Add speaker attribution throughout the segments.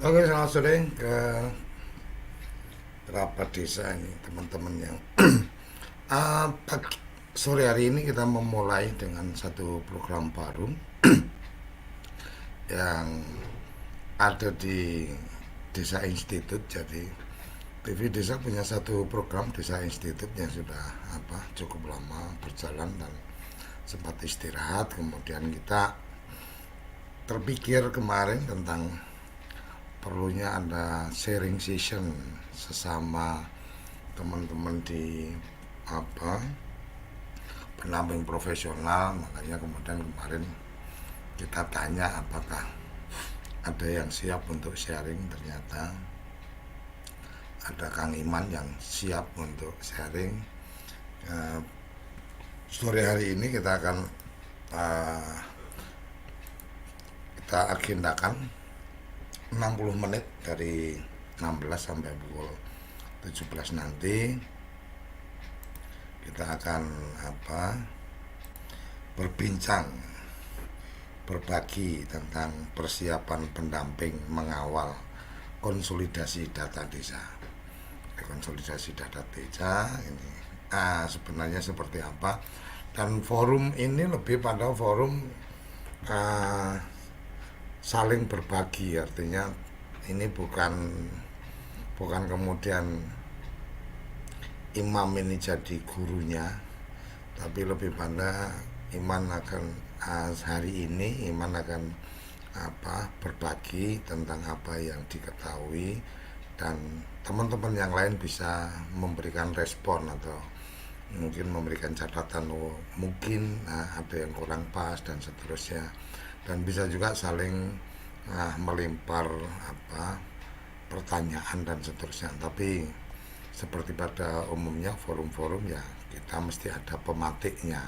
Speaker 1: Oke, selamat sore ke rapat desa ini teman-teman yang pagi sore hari ini kita memulai dengan satu program baru yang ada di Desa Institut. Jadi TV Desa punya satu program Desa Institut yang sudah cukup lama berjalan dan sempat istirahat. Kemudian kita terpikir kemarin tentang perlunya ada sharing session sesama teman-teman di apa pendamping profesional. Makanya kemudian kemarin kita tanya apakah ada yang siap untuk sharing. Ternyata ada Kang Iman yang siap untuk sharing. Sore hari ini kita akan uh, kita agendakan 60 menit dari 16 sampai pukul 17 nanti. Kita akan berbincang, berbagi tentang persiapan pendamping mengawal konsolidasi data desa. Konsolidasi data desa ini sebenarnya seperti apa, dan forum ini lebih pada forum uh, saling berbagi. Artinya ini bukan kemudian imam ini jadi gurunya, tapi lebih pada iman akan hari ini iman akan berbagi tentang apa yang diketahui, dan teman-teman yang lain bisa memberikan respon atau mungkin memberikan catatan, mungkin ada yang kurang pas dan seterusnya, dan bisa juga saling melempar pertanyaan dan seterusnya. Tapi seperti pada umumnya forum-forum ya kita mesti ada pematiknya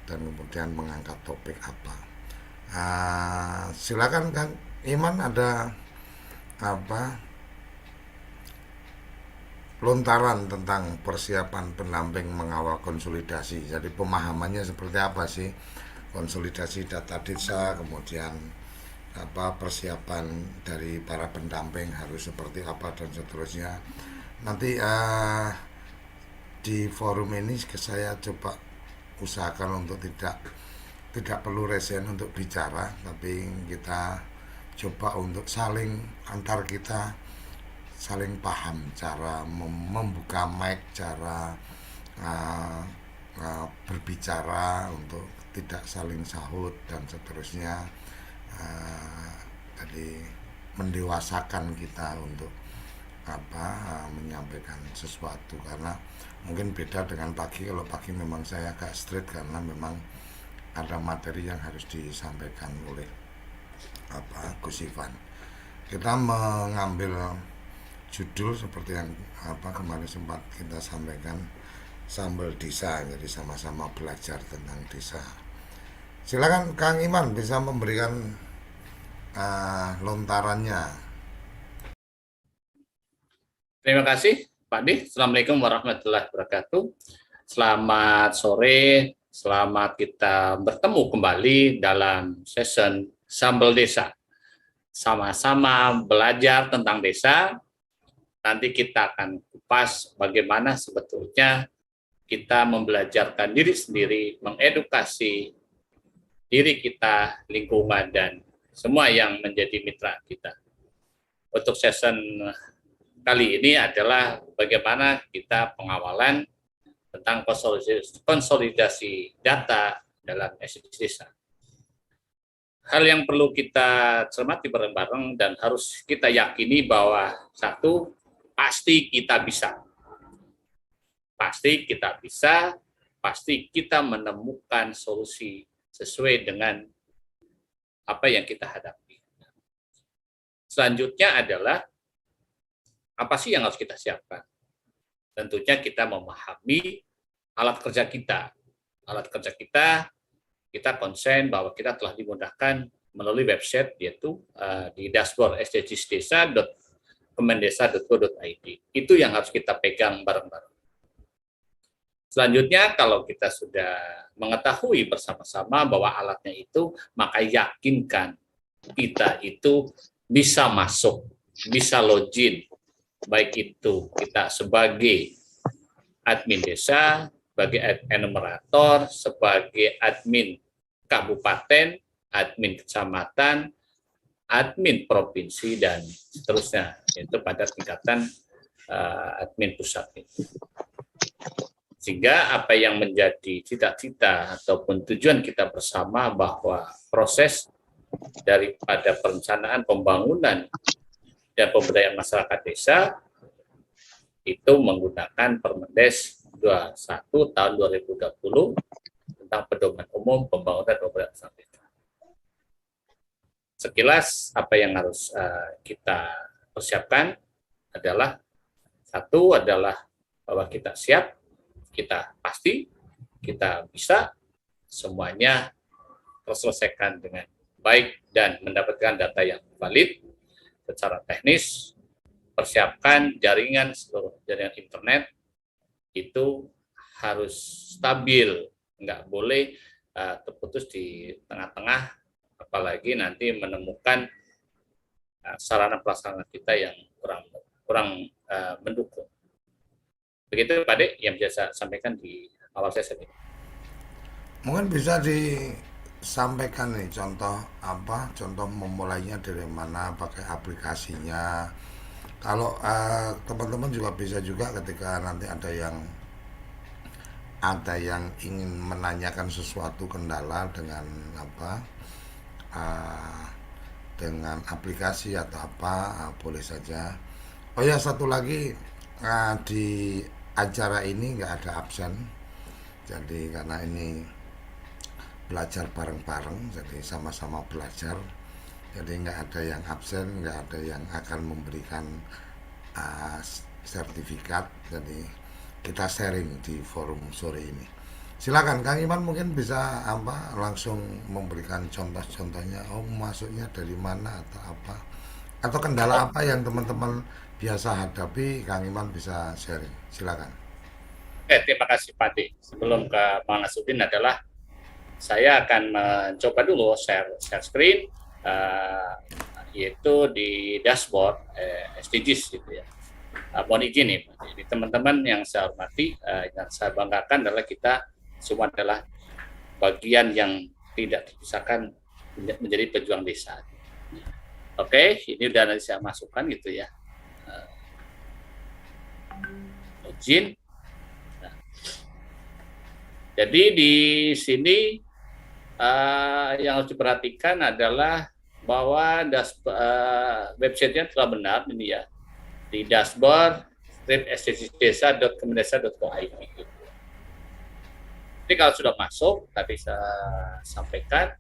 Speaker 1: dan kemudian mengangkat topik apa. Silakan Kang Iman, ada lontaran tentang persiapan pendamping mengawal konsolidasi. Jadi pemahamannya seperti apa sih konsolidasi data desa, kemudian persiapan dari para pendamping harus seperti apa dan seterusnya. Nanti di forum ini saya coba usahakan untuk tidak perlu resen untuk bicara, tapi kita coba untuk saling antar kita saling paham cara membuka mic, cara berbicara untuk tidak saling sahut dan seterusnya. Jadi mendewasakan kita untuk menyampaikan sesuatu, karena mungkin beda dengan pagi. Kalau pagi memang saya agak straight karena memang ada materi yang harus disampaikan oleh Gus Ivan. Kita mengambil judul seperti yang kemarin sempat kita sampaikan, sambal desa, jadi sama-sama belajar tentang desa. Silakan Kang Iman bisa memberikan lontarannya.
Speaker 2: Terima kasih Pak Di. Assalamualaikum warahmatullahi wabarakatuh. Selamat sore, selamat kita bertemu kembali dalam session Sambal Desa. Sama-sama belajar tentang desa. Nanti kita akan kupas bagaimana sebetulnya kita membelajarkan diri sendiri, mengedukasi diri kita, lingkungan, dan semua yang menjadi mitra kita. Untuk session kali ini adalah bagaimana kita pengawalan tentang konsolidasi data dalam SDGs desa. Hal yang perlu kita cermati bareng-bareng dan harus kita yakini bahwa satu, pasti kita bisa. Pasti kita bisa, pasti kita menemukan solusi sesuai dengan apa yang kita hadapi. Selanjutnya adalah apa sih yang harus kita siapkan? Tentunya kita memahami alat kerja kita. Alat kerja kita konsen bahwa kita telah dimudahkan melalui website, yaitu di dashboard sdgsdesa.kemendesa.go.id. Itu yang harus kita pegang bareng-bareng. Selanjutnya, kalau kita sudah mengetahui bersama-sama bahwa alatnya itu, maka yakinkan kita itu bisa masuk bisa login, baik itu kita sebagai admin desa, sebagai enumerator, sebagai admin kabupaten, admin kecamatan, admin provinsi, dan seterusnya. Itu pada tingkatan admin pusat. Sehingga apa yang menjadi cita-cita ataupun tujuan kita bersama bahwa proses daripada perencanaan pembangunan dan pemberdayaan masyarakat desa itu menggunakan Permendes 21 tahun 2020 tentang pedoman umum pembangunan pemberdayaan masyarakat desa. Sekilas apa yang harus kita persiapkan adalah, satu adalah bahwa kita siap, kita pasti, kita bisa semuanya terselesaikan dengan baik dan mendapatkan data yang valid secara teknis. Persiapkan jaringan, seluruh jaringan internet itu harus stabil, nggak boleh terputus di tengah-tengah, apalagi nanti menemukan sarana prasarana kita yang kurang mendukung. Begitu Pak Dek yang bisa saya sampaikan di awal sesi ini.
Speaker 1: Mungkin bisa disampaikan nih contoh memulainya dari mana, pakai aplikasinya. Kalau teman-teman juga bisa juga ketika nanti ada yang ingin menanyakan sesuatu kendala dengan dengan aplikasi atau boleh saja. Oh ya, satu lagi, di acara ini nggak ada absen, jadi karena ini belajar bareng-bareng, jadi sama-sama belajar, jadi nggak ada yang absen, nggak ada yang akan memberikan sertifikat. Jadi kita sharing di forum sore ini. Silakan Kang Iman, mungkin bisa langsung memberikan contoh-contohnya. Oh, masuknya dari mana atau apa, atau kendala apa yang teman-teman biasa hadapi. Kang Iman bisa sharing. Silakan.
Speaker 2: Terima kasih Pak Dek. Sebelum ke Bang Nasruddin adalah saya akan mencoba dulu share screen, yaitu di dashboard SDGs gitu ya. Mohon izin nih, teman-teman yang saya hormati, yang saya banggakan adalah kita semua adalah bagian yang tidak dipisahkan menjadi pejuang desa. Oke, ini udah nanti saya masukkan gitu ya. Izin. Nah. Jadi di sini yang harus diperhatikan adalah bahwa websitenya telah benar ini ya, di dashboard sdgsdesa.kemendesa.go.id. Jadi kalau sudah masuk, tadi saya sampaikan,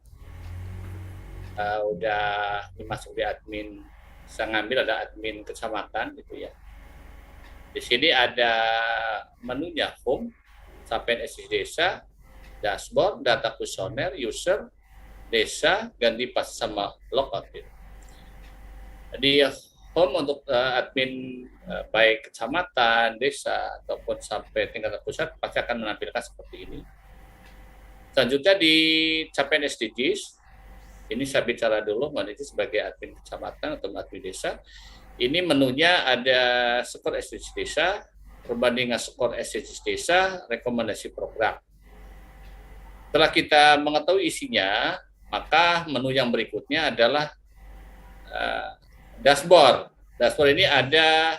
Speaker 2: udah masuk di admin, saya ngambil ada admin kecamatan gitu ya. Di sini ada menunya home, Capaian SDGs Desa, dashboard, data kuesioner, user, desa, ganti pas sama logout. Di home untuk admin baik kecamatan, desa, ataupun sampai tingkat pusat pasti akan menampilkan seperti ini. Selanjutnya di Capaian SDGs, ini saya bicara dulu, ini sebagai admin kecamatan atau admin desa. Ini menunya ada skor SDGs desa, perbandingan skor SDGs desa, rekomendasi program. Setelah kita mengetahui isinya, maka menu yang berikutnya adalah dashboard. Dashboard ini ada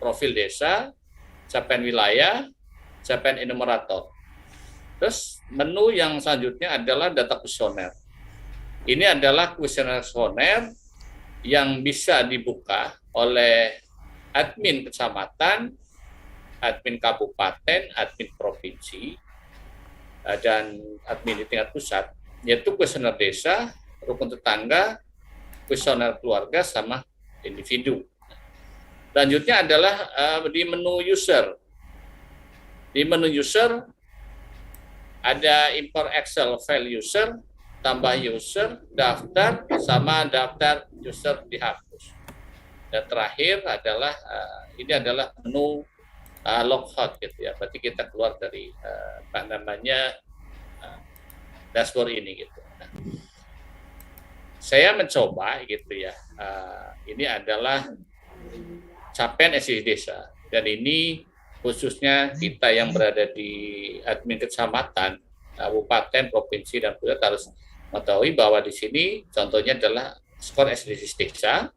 Speaker 2: profil desa, capaian wilayah, capaian enumerator. Terus menu yang selanjutnya adalah data kuesioner. Ini adalah kuesioner yang bisa dibuka oleh admin kecamatan, admin kabupaten, admin provinsi, dan admin di tingkat pusat, yaitu kuesioner desa, rukun tetangga, kuesioner keluarga, sama individu. Selanjutnya adalah di menu user. Di menu user ada import Excel file user, tambah user, daftar, sama daftar user dihapus. Dan terakhir adalah ini adalah menu logout gitu ya. Berarti kita keluar dari dashboard ini gitu. Nah, saya mencoba gitu ya. Ini adalah capaian SDGs desa. Dan ini khususnya kita yang berada di admin kecamatan, kabupaten, provinsi, dan pusat harus mengetahui bahwa di sini contohnya adalah skor SDGs desa.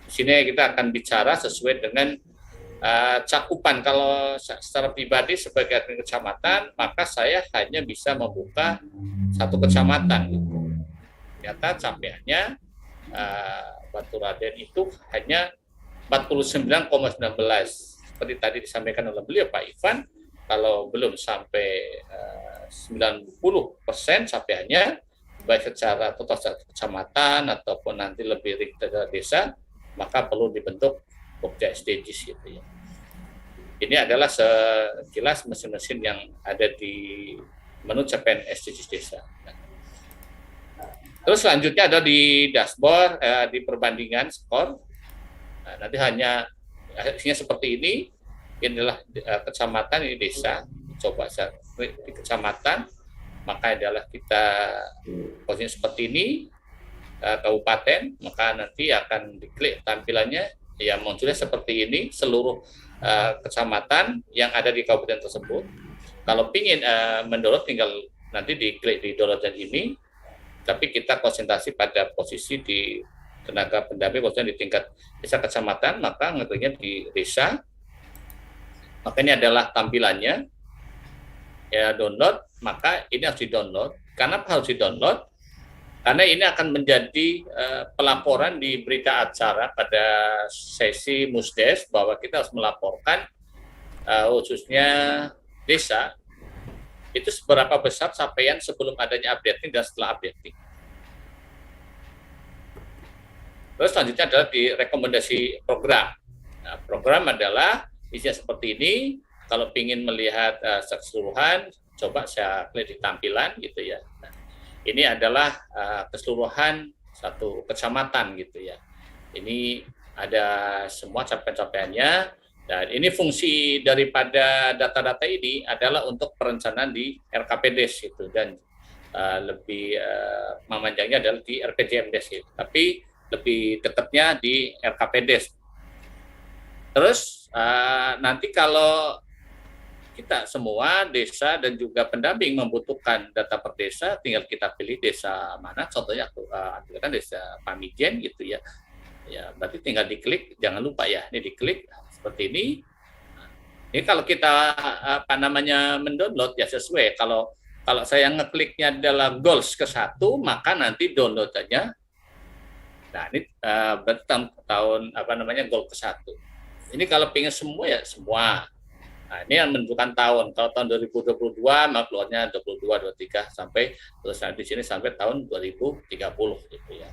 Speaker 2: Di sini kita akan bicara sesuai dengan cakupan. Kalau secara pribadi sebagai admin kecamatan, maka saya hanya bisa membuka satu kecamatan. Ternyata capaiannya Batu Raden itu hanya 49,19. Seperti tadi disampaikan oleh beliau Pak Ivan, kalau belum sampai 90% capaiannya, baik secara total kecamatan ataupun nanti lebih ringkas desa, maka perlu dibentuk Pokja SDGs gitu ya. Ini adalah sekilas mesin-mesin yang ada di menu capaian SDGs desa. Terus selanjutnya ada di dashboard, di perbandingan skor. Nah, nanti hanya hasilnya seperti ini. Ini adalah kecamatan, ini desa. Coba di kecamatan, maka adalah kita posisi seperti ini. Kabupaten, maka nanti akan diklik tampilannya, ya munculnya seperti ini seluruh kecamatan yang ada di kabupaten tersebut. Kalau ingin mendownload, tinggal nanti diklik di download ini, tapi kita konsentrasi pada posisi di tenaga pendamping, khususnya di tingkat desa kecamatan, maka ngekliknya di desa. Maka ini adalah tampilannya, ya download, maka ini harus di-download. Kenapa harus di-download? Karena ini akan menjadi pelaporan di berita acara pada sesi Musdes, bahwa kita harus melaporkan khususnya desa, itu seberapa besar capaian sebelum adanya updating dan setelah updating. Terus selanjutnya adalah di rekomendasi program. Nah, program adalah isinya seperti ini. Kalau ingin melihat keseluruhan, coba saya klik di tampilan gitu ya. Nah, ini adalah keseluruhan satu kecamatan gitu ya. Ini ada semua capaian-capaiannya, dan ini fungsi daripada data-data ini adalah untuk perencanaan di RKPDes itu, dan lebih memanjangnya adalah di RPJMDes itu. Tapi lebih dekatnya di RKPDes. Terus nanti kalau kita semua desa dan juga pendamping membutuhkan data per desa, tinggal kita pilih desa mana. Contohnya aku ambilkan desa Pamijen gitu ya. Ya, berarti tinggal diklik, jangan lupa ya, ini diklik seperti ini. Ini kalau kita mendownload ya sesuai. Kalau saya ngekliknya adalah goals ke 1, maka nanti downloadannya. Nah, ini berarti tahun goal ke 1. Ini kalau pengen semua ya semua. Nah, ini yang menentukan tahun. Kalau tahun 2022, maka keluarnya 22, 23 sampai terus di sini sampai tahun 2030 gitu ya.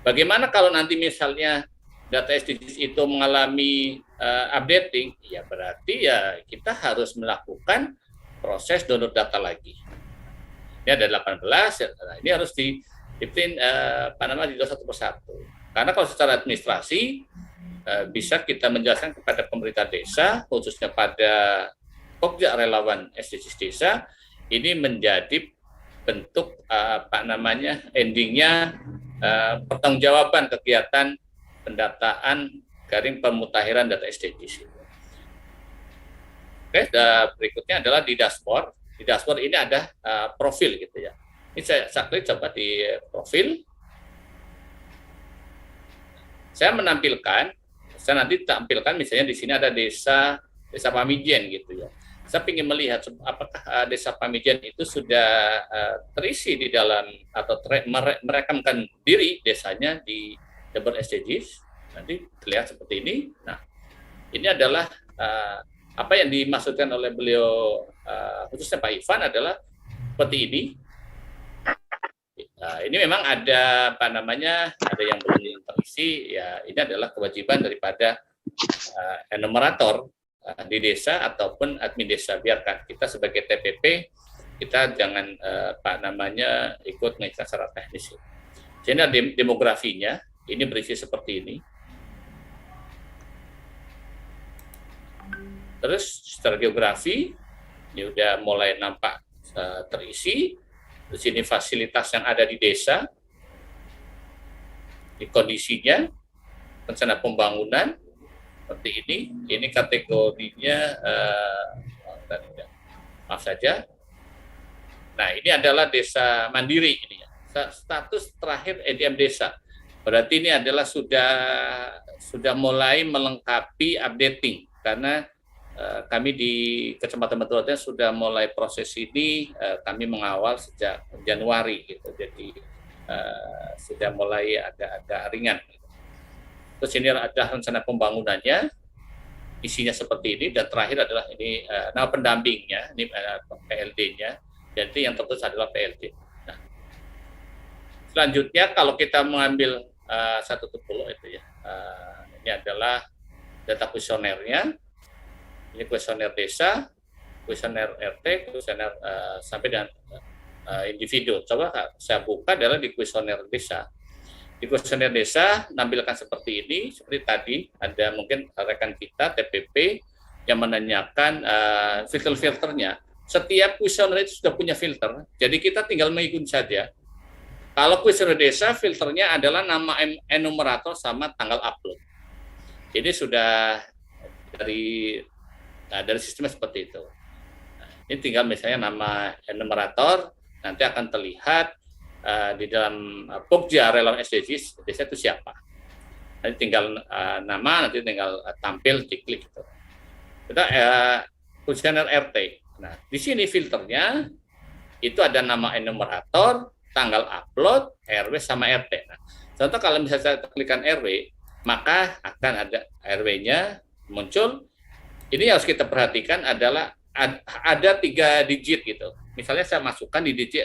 Speaker 2: Bagaimana kalau nanti misalnya data SDGs itu mengalami updating, ya berarti ya kita harus melakukan proses download data lagi. Ini ada 18, nah ini harus di download satu persatu. Karena kalau secara administrasi bisa kita menjelaskan kepada pemerintah desa, khususnya pada Pokja Relawan SDGs Desa, ini menjadi bentuk endingnya pertanggungjawaban kegiatan pendataan garing pemutahiran data SDGs. Oke, berikutnya adalah di dashboard. Di dashboard ini ada profil gitu ya. Ini saya klik coba di profil. Saya nanti tampilkan misalnya di sini ada desa Pamijen gitu ya. Saya ingin melihat apakah desa Pamijen itu sudah terisi di dalam atau merekamkan diri desanya di dashboard SDGs. Nanti terlihat seperti ini. Nah, ini adalah apa yang dimaksudkan oleh beliau khususnya Pak Ivan adalah seperti ini. Nah, ini memang ada ada yang belum terisi ya. Ini adalah kewajiban daripada enumerator di desa ataupun admin desa. Biarkan kita sebagai TPP kita jangan ikut mengikat secara teknis. Jadi ada demografinya, ini berisi seperti ini. Terus secara geografi ini udah mulai nampak terisi. Di sini fasilitas yang ada di desa, di kondisinya, rencana pembangunan seperti ini. Ini kategorinya maaf saja. Nah, ini adalah desa mandiri ini ya. Status terakhir EDM desa. Berarti ini adalah sudah mulai melengkapi updating karena kami di Kecamatan Batu Raden sudah mulai proses ini, kami mengawal sejak Januari gitu. Jadi sudah mulai agak ringan. Terus ini ada rencana pembangunannya, isinya seperti ini, dan terakhir adalah ini nama pendampingnya, ini PLD-nya, jadi yang tertulis adalah PLD. Nah, selanjutnya kalau kita mengambil satu tupulo itu ya, ini adalah data kuesionernya, ini kuesioner desa, kuesioner RT, kuesioner sampai dengan individu. Coba saya buka adalah di kuesioner desa. Di kuesioner desa menampilkan seperti ini, seperti tadi ada mungkin rekan kita TPP yang menanyakan filter-filternya. Setiap kuesioner itu sudah punya filter, jadi kita tinggal mengikuti saja. Kalau kuesioner desa filternya adalah nama enumerator sama tanggal upload. Ini sudah dari sistemnya seperti itu. Ini tinggal misalnya nama enumerator, nanti akan terlihat di dalam Pokja relawan SDGs desa itu siapa. Nanti tinggal nama, nanti tinggal tampil, diklik gitu. Kita kuesioner RT. Nah, di sini filternya itu ada nama enumerator, tanggal upload, RW sama RT. Nah, contoh kalau misalnya saya klikkan RW, maka akan ada RW-nya muncul. Ini yang harus kita perhatikan adalah ada 3 digit gitu. Misalnya saya masukkan di digit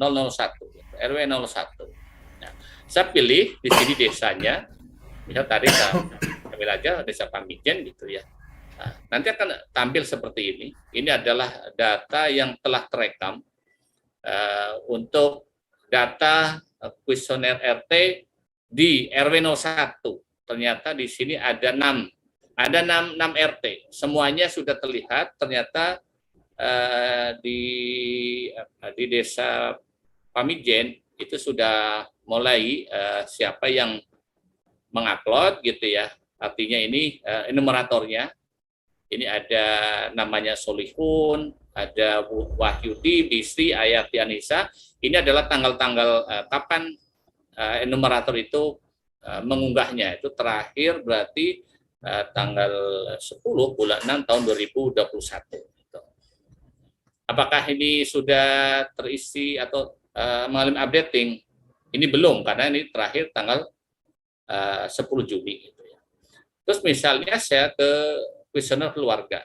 Speaker 2: 001. RW 01. Nah, saya pilih di sini desanya, misal tadi saya ambil aja desa Pamijen gitu ya. Nah, nanti akan tampil seperti ini. Ini adalah data yang telah terekam untuk data kuesioner RT di RW 01. Ternyata di sini ada 6 RT. Semuanya sudah terlihat. Ternyata di desa Pamijen itu sudah mulai siapa yang mengupload gitu ya. Artinya ini enumeratornya. Ini ada namanya Solihun, ada Wahyudi, Bisri, Ayati, Anissa. Ini adalah tanggal-tanggal kapan enumerator itu mengunggahnya. Itu terakhir berarti tanggal 10 bulan 6 tahun 2021. Apakah ini sudah terisi atau mengalami updating? Ini belum, karena ini terakhir tanggal 10 Juni. Gitu ya. Terus misalnya saya ke kuesioner keluarga.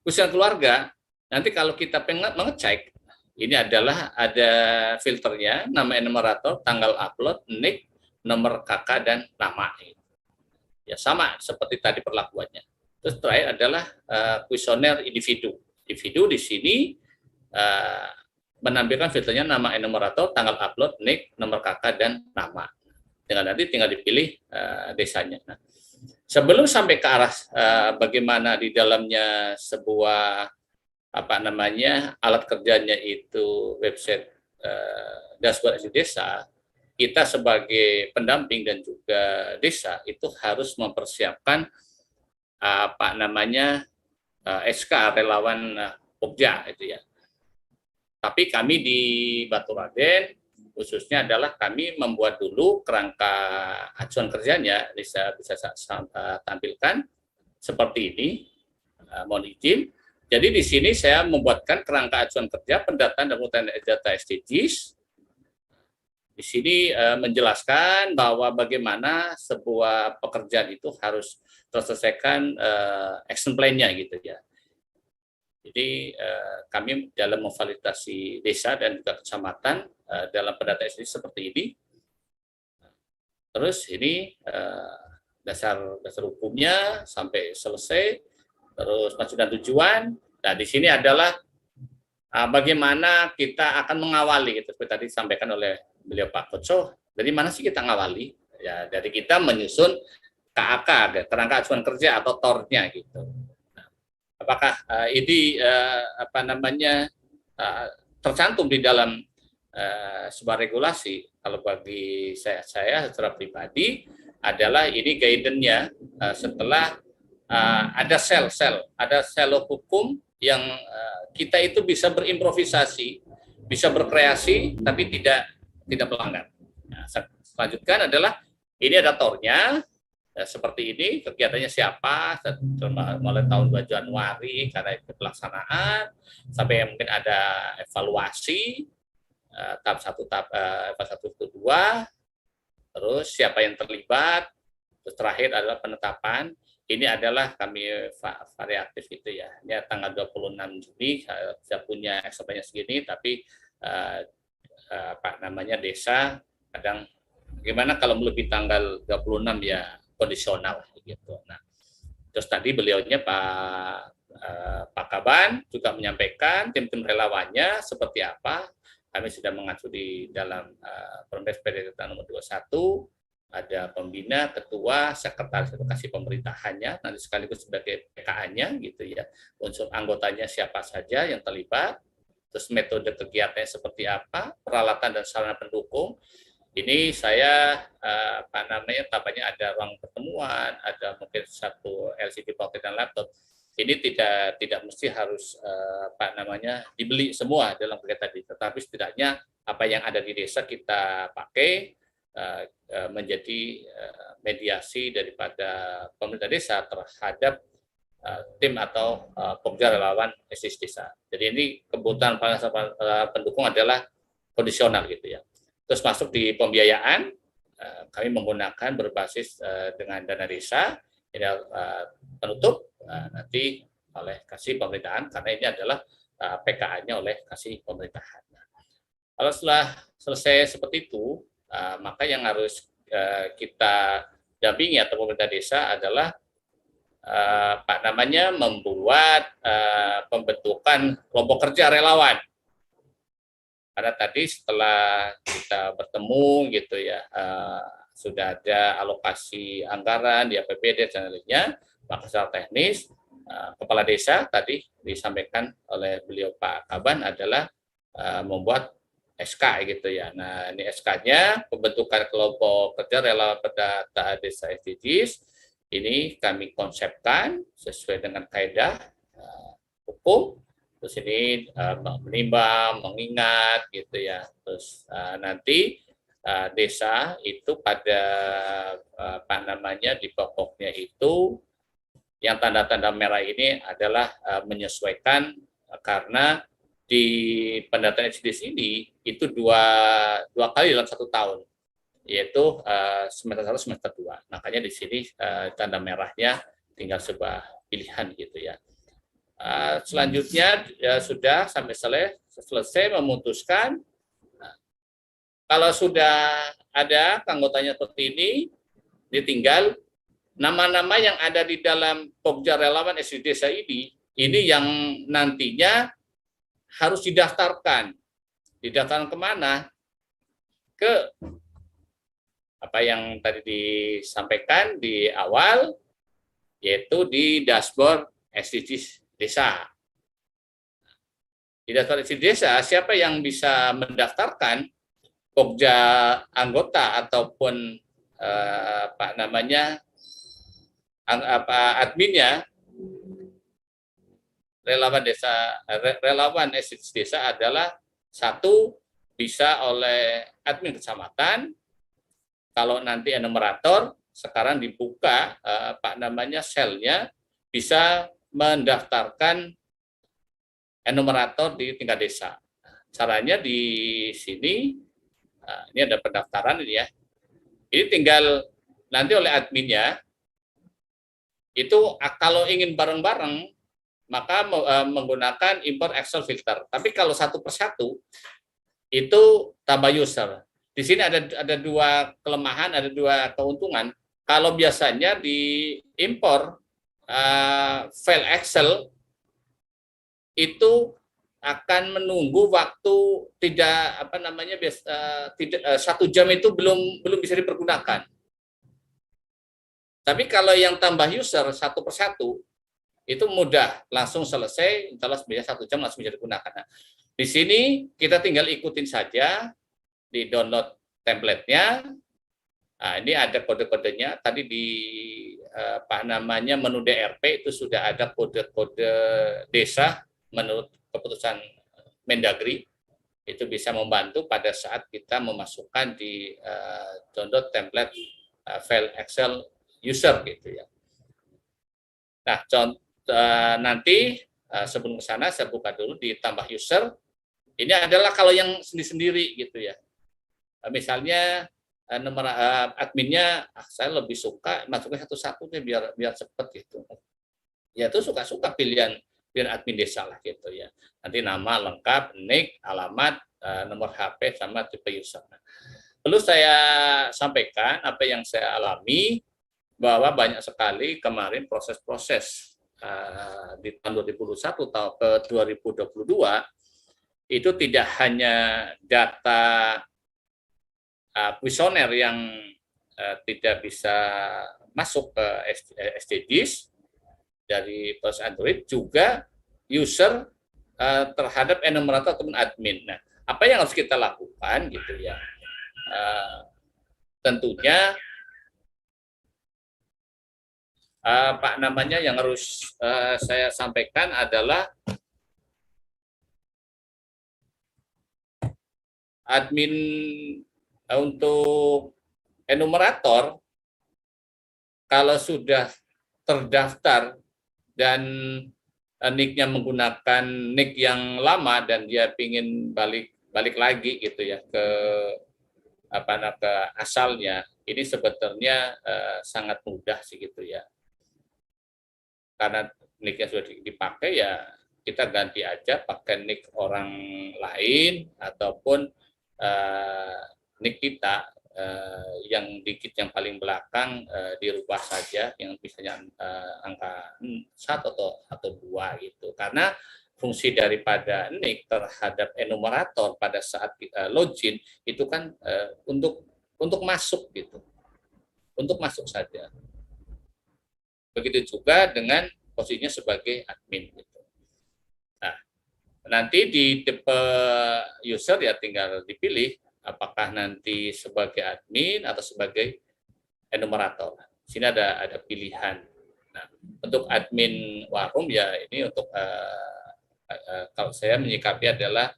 Speaker 2: Kuesioner keluarga, nanti kalau kita pengen mengecek, ini adalah ada filternya, nama enumerator, tanggal upload, NIK, nomor KK, dan nama. Ya sama seperti tadi perlakuannya. Terus terakhir adalah kuesioner individu. Individu di sini menampilkan filternya nama enumerator, tanggal upload, NIK, nomor KK, dan nama. Dengan nanti tinggal dipilih desanya. Nah, sebelum sampai ke arah bagaimana di dalamnya sebuah alat kerjanya itu website dashboard desa, kita sebagai pendamping dan juga desa itu harus mempersiapkan SK relawan Pokja itu ya. Tapi kami di Batu Raden khususnya adalah kami membuat dulu kerangka acuan kerjanya, bisa saya tampilkan seperti ini. Mohon izin. Jadi di sini saya membuatkan kerangka acuan kerja pendataan dan pengurutan data SDGs. Di sini menjelaskan bahwa bagaimana sebuah pekerjaan itu harus terselesaikan action plan-nya gitu ya. Jadi kami dalam memvalidasi desa dan juga kecamatan dalam pendata SDGs seperti ini. Terus ini dasar hukumnya sampai selesai, terus maksud dan tujuan. Nah di sini adalah bagaimana kita akan mengawali, gitu, seperti tadi disampaikan oleh beliau Pak Koco. Dari mana sih kita ngawali? Ya dari kita menyusun KAK, kerangka acuan kerja atau TOR-nya gitu. Apakah ini tercantum di dalam sebuah regulasi? Kalau bagi saya secara pribadi adalah ini guidance-nya setelah ada sel hukum yang kita itu bisa berimprovisasi, bisa berkreasi, tapi tidak melanggar. Nah, selanjutnya adalah ini ada tornya, seperti ini, kegiatannya siapa, mulai tahun 2 Januari karena itu pelaksanaan, sampai mungkin ada evaluasi, tahap 1, tahap 1, 2, terus siapa yang terlibat, terus terakhir adalah penetapan. Ini adalah kami variatif gitu ya. Ini tanggal 26 Juni saya punya SOP-nya segini, tapi desa kadang gimana kalau melebihi tanggal 26 ya kondisional gitu. Nah, terus tadi beliaunya Pak Kaban juga menyampaikan tim-tim relawannya seperti apa. Kami sudah mengacu di dalam Permendikbud PDT nomor 21, ada pembina, ketua, sekretaris edukasi pemerintahannya, nanti sekaligus sebagai PKA-nya gitu ya. Unsur anggotanya siapa saja yang terlibat, terus metode kegiatannya seperti apa, peralatan dan sarana pendukung. Ini saya tampaknya ada ruang pertemuan, ada mungkin satu LCD pocket dan laptop. Ini tidak mesti harus dibeli semua dalam kegiatan tadi, tetapi setidaknya apa yang ada di desa kita pakai menjadi mediasi daripada pemerintah desa terhadap tim atau Pokja relawan SDGs desa. Jadi ini kebutuhan pendukung adalah kondisional gitu ya. Terus masuk di pembiayaan, kami menggunakan berbasis dengan dana desa, ini penutup nanti oleh kasih pemerintahan, karena ini adalah PKA-nya oleh kasih pemerintahan. Kalau setelah selesai seperti itu, maka yang harus kita dampingi atau pemerintah desa adalah membuat pembentukan kelompok kerja relawan. Karena tadi setelah kita bertemu gitu ya, sudah ada alokasi anggaran di APBD dan lainnya, maka secara teknis kepala desa tadi disampaikan oleh beliau Pak Kaban adalah membuat SK gitu ya. Nah, ini SK-nya pembentukan kelompok kerja relawan pendata desa SDGs. Ini kami konsepkan sesuai dengan kaidah hukum. Terus ini menimbang, mengingat gitu ya. Terus nanti desa itu pada di pokoknya itu yang tanda-tanda merah ini adalah menyesuaikan karena di pendataan SDGs ini itu dua kali dalam 1 tahun, yaitu semester 1, semester 2. Makanya di sini tanda merahnya tinggal sebuah pilihan gitu ya. Selanjutnya sudah sampai selesai memutuskan. Kalau sudah ada anggotanya seperti ini, ditinggal nama-nama yang ada di dalam Pokja relawan SDGs desa ini yang nantinya harus didaftarkan. Didaftarkan kemana? Ke apa yang tadi disampaikan di awal, yaitu di dashboard SDGs desa. Di daftar SDGs desa, siapa yang bisa mendaftarkan Pokja anggota ataupun adminnya, relawan SDGs desa adalah satu bisa oleh admin kecamatan. Kalau nanti enumerator sekarang dibuka selnya bisa mendaftarkan enumerator di tingkat desa. Caranya di sini, ini ada pendaftaran ini ya. Ini tinggal nanti oleh adminnya, itu kalau ingin bareng-bareng, maka menggunakan import Excel filter. Tapi kalau satu persatu, itu tambah user. Di sini ada 2 kelemahan, ada 2 keuntungan. Kalau biasanya di impor file Excel itu akan menunggu waktu tidak 1 jam itu belum bisa dipergunakan. Tapi kalau yang tambah user satu persatu itu mudah, langsung selesai, insya Allah 1 jam langsung bisa digunakan. Nah, di sini kita tinggal ikutin saja, di download template-nya, Nah, ini ada kode-kodenya. Tadi di menu DRP itu sudah ada kode-kode desa menurut keputusan Mendagri. Itu bisa membantu pada saat kita memasukkan di download template file Excel user gitu ya. Nah, nanti sebelum ke sana saya buka dulu di tambah user. Ini adalah kalau yang sendiri-sendiri gitu ya. Misalnya nomor adminnya saya lebih suka masuknya satu-satu deh biar cepet gitu. Ya itu suka-suka pilihan admin desa lah gitu ya. Nanti nama lengkap, nick, alamat, nomor HP sama tipe user. Perlu saya sampaikan apa yang saya alami bahwa banyak sekali kemarin proses-proses di tahun 2021 atau ke 2022 itu tidak hanya data kuesioner yang tidak bisa masuk ke SDGs dari proses Android, juga user terhadap enumerator ataupun admin. Nah, apa yang harus kita lakukan gitu ya? Tentunya yang harus saya sampaikan adalah admin untuk enumerator kalau sudah terdaftar dan nick-nya menggunakan nick yang lama dan dia ingin balik lagi gitu ya ke ke asalnya, ini sebetulnya sangat mudah sih gitu ya. Karena nick-nya sudah dipakai ya kita ganti aja pakai nick orang lain ataupun nick kita yang dikit yang paling belakang dirubah saja yang misalnya angka 1 atau 2 gitu. Karena fungsi daripada nick terhadap enumerator pada saat login itu kan untuk masuk gitu. Untuk masuk saja. Begitu juga dengan posisinya sebagai admin gitu. Nah, nanti di tipe user ya tinggal dipilih apakah nanti sebagai admin atau sebagai enumerator. Di sini ada pilihan. Nah, untuk admin warung ya ini untuk kalau saya menyikapi adalah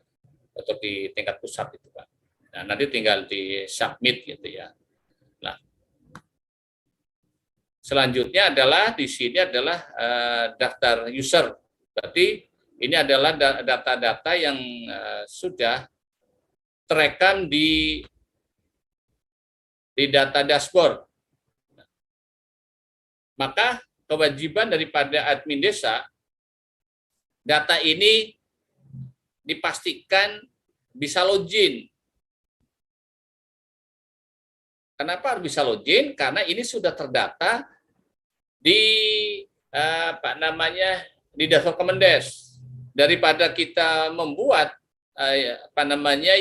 Speaker 2: untuk di tingkat pusat itu Pak. Nah, nanti tinggal di submit gitu ya. Nah, selanjutnya adalah di sini adalah daftar user. Berarti ini adalah data-data yang sudah terekam di data dashboard. Maka kewajiban daripada admin desa, data ini dipastikan bisa login. Kenapa harus bisa login? Karena ini sudah terdata di di dashboard Kemendes. Daripada kita membuat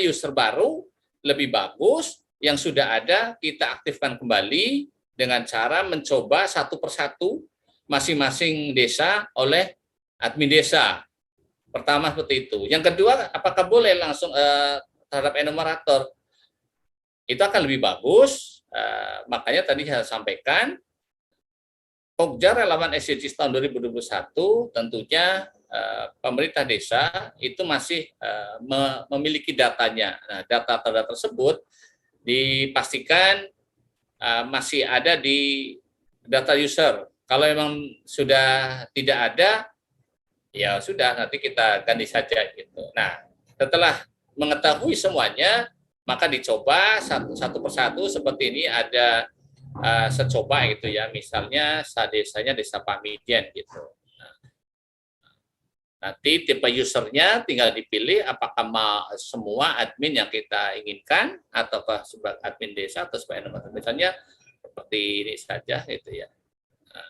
Speaker 2: user baru, lebih bagus yang sudah ada kita aktifkan kembali dengan cara mencoba satu persatu masing-masing desa oleh admin desa. Pertama seperti itu. Yang kedua, apakah boleh langsung terhadap enumerator? Itu akan lebih bagus. Makanya tadi saya sampaikan, Pokja Relawan SDGs tahun 2021 tentunya pemerintah desa itu masih memiliki datanya. Nah, data-data tersebut dipastikan masih ada di data user. Kalau memang sudah tidak ada, ya sudah nanti kita ganti saja gitu. Nah, setelah mengetahui semuanya, maka dicoba satu persatu seperti ini ada secoba gitu ya. Misalnya desanya Desa Pamidjen gitu. Nanti tipe usernya tinggal dipilih apakah semua admin yang kita inginkan ataukah sebagai admin desa atau sebagai enumerator. Misalnya seperti ini saja gitu ya. Nah,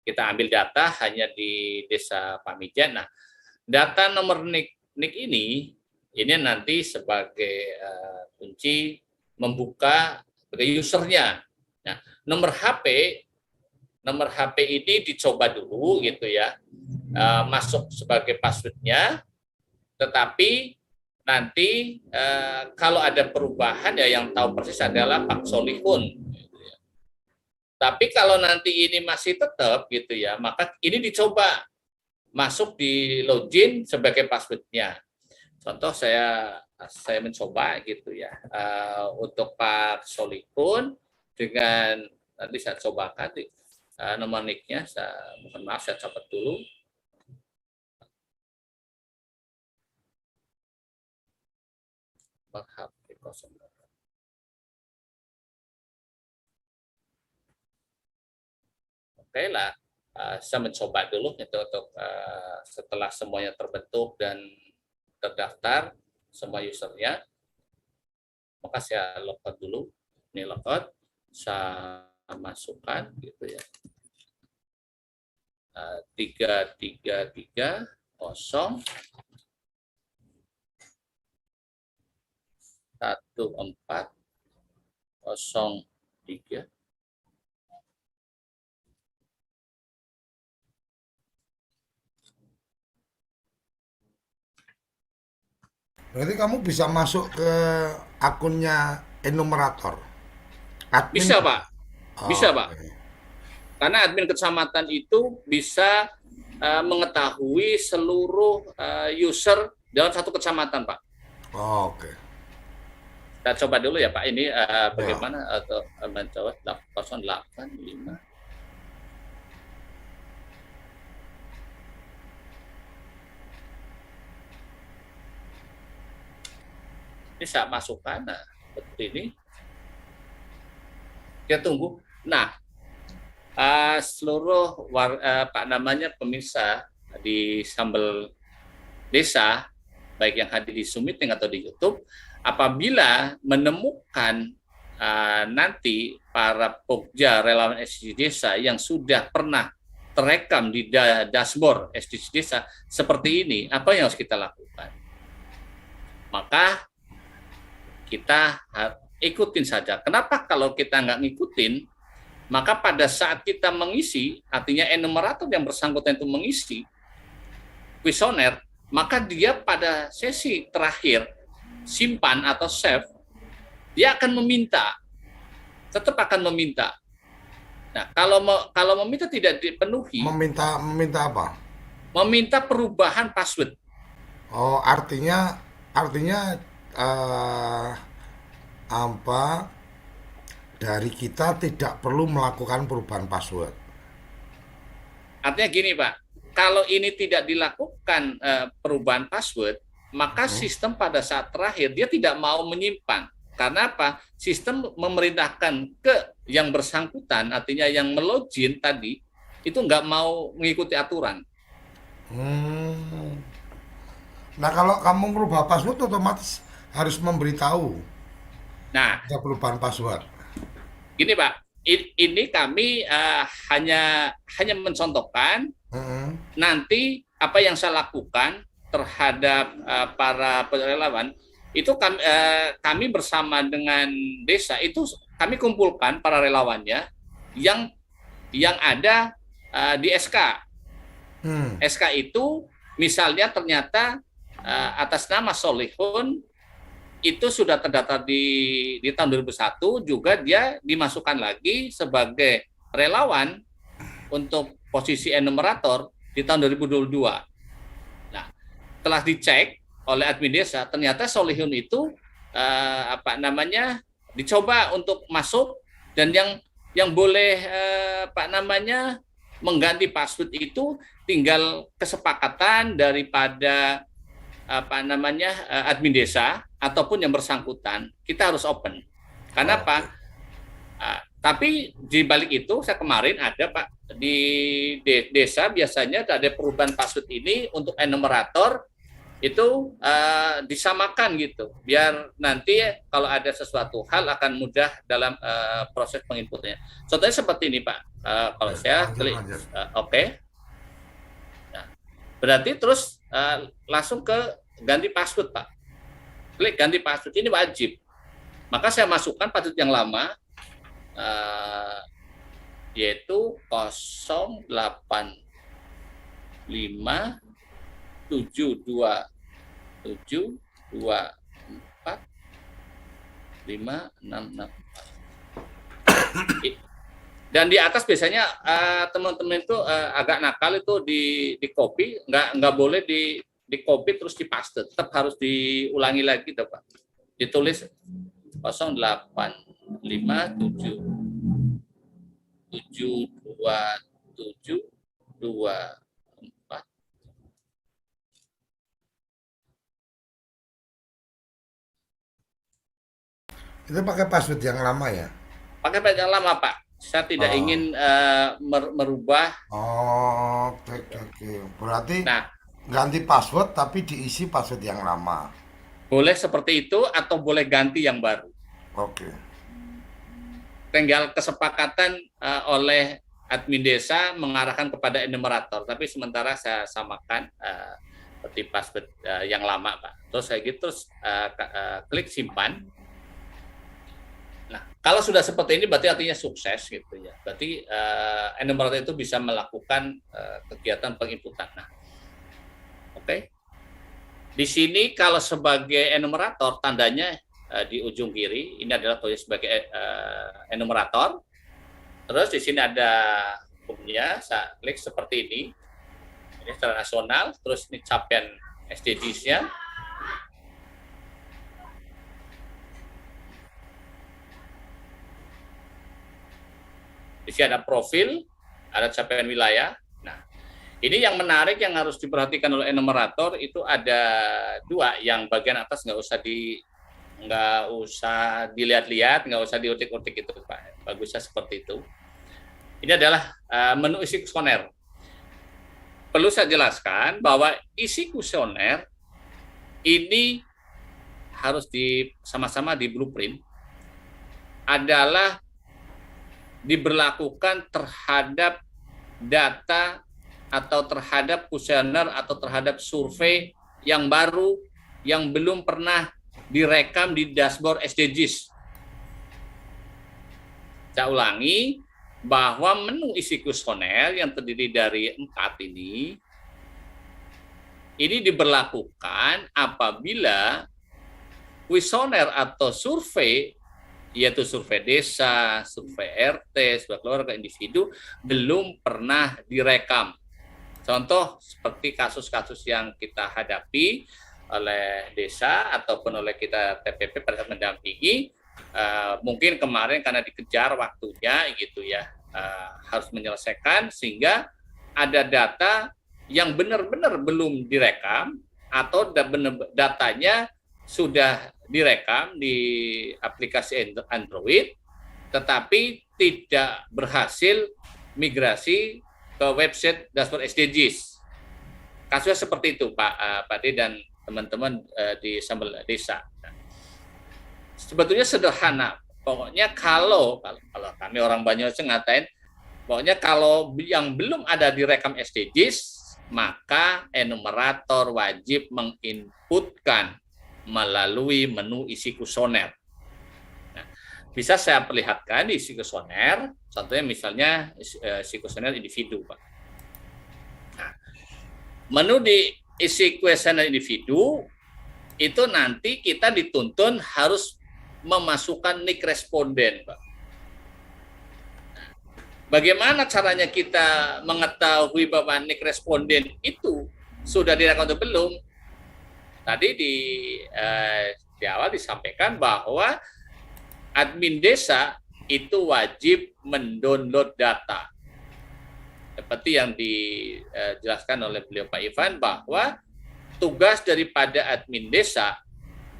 Speaker 2: kita ambil data hanya di Desa Pamidjen. Nah, data nomor nick ini nanti sebagai kunci membuka sebagai usernya. Nah, nomor HP ini dicoba dulu gitu ya. Masuk sebagai passwordnya, tetapi nanti kalau ada perubahan ya yang tahu persis adalah Pak Solihun. Tapi kalau nanti ini masih tetap gitu ya, maka ini dicoba masuk di login sebagai passwordnya. Contoh saya mencoba gitu ya untuk Pak Solihun dengan nanti saya cobakan nomor nicknya. Mohon maaf saya catat dulu. HP 0. Oke lah, saya mencoba dulu itu untuk setelah semuanya terbentuk dan terdaftar semua usernya, maka saya logout dulu. Ini logout, saya masukkan gitu ya. 3330 1403.
Speaker 1: Berarti kamu bisa masuk ke akunnya enumerator. Admin
Speaker 2: Bisa Pak, bisa Pak.
Speaker 1: Oke.
Speaker 2: Karena admin kecamatan itu bisa mengetahui seluruh user dalam satu kecamatan Pak.
Speaker 1: Oke.
Speaker 2: Kita coba dulu ya Pak, ini
Speaker 1: Ya.
Speaker 2: bagaimana atau mencoba 085. Ini saya masukkan, nah seperti ini. Kita tunggu. Nah, seluruh pemirsa di Sambal Desa, baik yang hadir di Zoom meeting atau di YouTube, apabila menemukan nanti para pokja relawan SDGs Desa yang sudah pernah terekam di dashboard SDGs Desa seperti ini, apa yang harus kita lakukan? Maka kita ikutin saja. Kenapa kalau kita nggak ngikutin, maka pada saat kita mengisi, artinya enumerator yang bersangkutan itu mengisi kuesioner, maka dia pada sesi terakhir simpan atau save, dia akan meminta, tetap akan meminta. Nah, kalau meminta tidak dipenuhi,
Speaker 1: Meminta apa?
Speaker 2: meminta perubahan password.
Speaker 1: Oh, artinya apa, dari kita tidak perlu melakukan perubahan password.
Speaker 2: Artinya gini Pak, kalau ini tidak dilakukan perubahan password, maka sistem pada saat terakhir dia tidak mau menyimpan. Karena apa? Sistem memerintahkan ke yang bersangkutan, artinya yang melogin tadi, itu nggak mau mengikuti aturan.
Speaker 1: Nah, kalau kamu merubah password otomatis harus memberitahu
Speaker 2: Nah,
Speaker 1: ada perubahan password.
Speaker 2: gini Pak, ini kami hanya mencontohkan nanti apa yang saya lakukan terhadap para relawan itu kami bersama dengan desa itu kami kumpulkan para relawannya yang ada di SK. SK itu misalnya ternyata atas nama Solihun itu sudah terdaftar di tahun 2001, juga dia dimasukkan lagi sebagai relawan untuk posisi enumerator di tahun 2022. Nah, telah dicek oleh admin desa, ternyata Solihun itu dicoba untuk masuk, dan yang boleh mengganti password itu tinggal kesepakatan daripada admin desa ataupun yang bersangkutan. Kita harus open. Karena apa? Tapi di balik itu saya kemarin ada Pak di desa biasanya ada perubahan password ini untuk enumerator itu disamakan gitu, biar nanti kalau ada sesuatu hal akan mudah dalam proses penginputnya. Contohnya seperti ini Pak, kalau saya klik oke. Nah, berarti terus langsung ke ganti password Pak, klik ganti password, ini wajib. Maka saya masukkan password yang lama, yaitu 085727 4, 5, 6, 6. Dan di atas biasanya teman-teman itu agak nakal itu di copy, nggak boleh di copy terus di paste, tetap harus diulangi lagi tuh Pak. Ditulis 0857 72724.
Speaker 1: Itu pakai password yang lama ya?
Speaker 2: Pakai yang lama Pak. Saya tidak
Speaker 1: Oh,
Speaker 2: ingin merubah.
Speaker 1: oh, oke, oke, oke. Berarti
Speaker 2: Nah,
Speaker 1: ganti password tapi diisi password yang lama.
Speaker 2: boleh seperti itu atau boleh ganti yang baru.
Speaker 1: Oke.
Speaker 2: Tinggal kesepakatan oleh admin desa mengarahkan kepada enumerator, tapi sementara saya samakan seperti password yang lama Pak. Terus saya gitu klik simpan. Nah, kalau sudah seperti ini berarti artinya sukses gitu ya. Berarti enumerator itu bisa melakukan kegiatan penginputan. Nah, oke. Di sini kalau sebagai enumerator tandanya di ujung kiri ini adalah tulis sebagai enumerator. Terus di sini ada hukumnya, saya klik seperti ini secara nasional. Terus ini capaian SDGs-nya. Di sini ada profil, ada capaian wilayah. Nah, ini yang menarik yang harus diperhatikan oleh enumerator itu ada dua. Yang bagian atas nggak usah dilihat-lihat, nggak usah diutik-utik itu Pak. Bagusnya seperti itu. Ini adalah menu isi kuesioner. Perlu saya jelaskan bahwa isi kuesioner ini harus sama-sama di blueprint adalah diberlakukan terhadap data atau terhadap kuesioner atau terhadap survei yang baru yang belum pernah direkam di dashboard SDGs. Saya ulangi bahwa menu isi kuesioner yang terdiri dari 4 ini diberlakukan apabila kuesioner atau survei, yaitu survei desa, survei RT, survei keluarga individu, belum pernah direkam. Contoh seperti kasus-kasus yang kita hadapi oleh desa ataupun oleh kita TPP pada saat mendampingi, mungkin kemarin karena dikejar waktunya gitu ya, harus menyelesaikan sehingga ada data yang benar-benar belum direkam atau datanya sudah direkam di aplikasi Android tetapi tidak berhasil migrasi ke website dashboard SDGs. Kasusnya seperti itu Pak D dan teman-teman di Sambal Desa. Sebetulnya sederhana. Pokoknya kalau kami orang Banyuwangi ngatain, pokoknya kalau yang belum ada di rekam SDGs, maka enumerator wajib menginputkan melalui menu isi kuesioner. Nah, bisa saya perlihatkan di isi kuesioner, contohnya misalnya isi kuesioner individu, Pak. Nah, menu di isi kuesioner individu itu nanti kita dituntun harus memasukkan nik responden, Pak. Bagaimana caranya kita mengetahui bahwa nik responden itu sudah direkam atau belum? Tadi di awal disampaikan bahwa admin desa itu wajib mendownload data. Seperti yang dijelaskan oleh beliau Pak Ivan bahwa tugas daripada admin desa,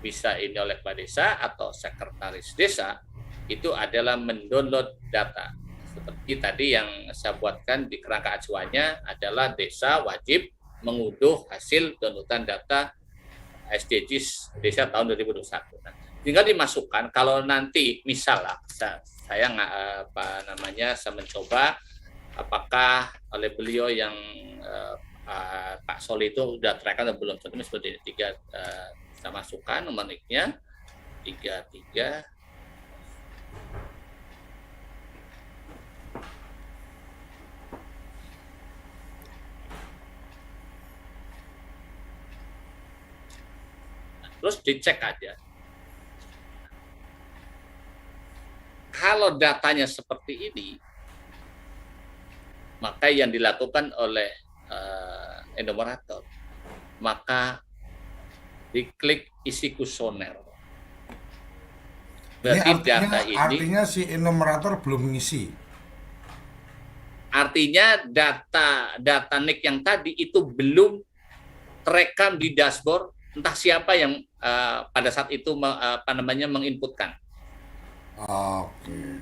Speaker 2: bisa ini oleh Pak Desa atau sekretaris desa, itu adalah mendownload data. Seperti tadi yang saya buatkan di kerangka acuannya adalah desa wajib mengunduh hasil downloadan data SDGs desa tahun 2021. Nah, tinggal dimasukkan kalau nanti misalnya saya saya mencoba apakah oleh beliau yang Pak Soli itu udah terekam atau belum. Contohnya seperti ini, 3 kita masukkan nomor NIK-nya 33. terus dicek aja. Kalau datanya seperti ini, maka yang dilakukan oleh enumerator, maka diklik isi kuesioner. Berarti
Speaker 1: artinya si enumerator belum ngisi.
Speaker 2: Artinya data NIK yang tadi itu belum terekam di dashboard, entah siapa yang pada saat itu menginputkan.
Speaker 1: Oke.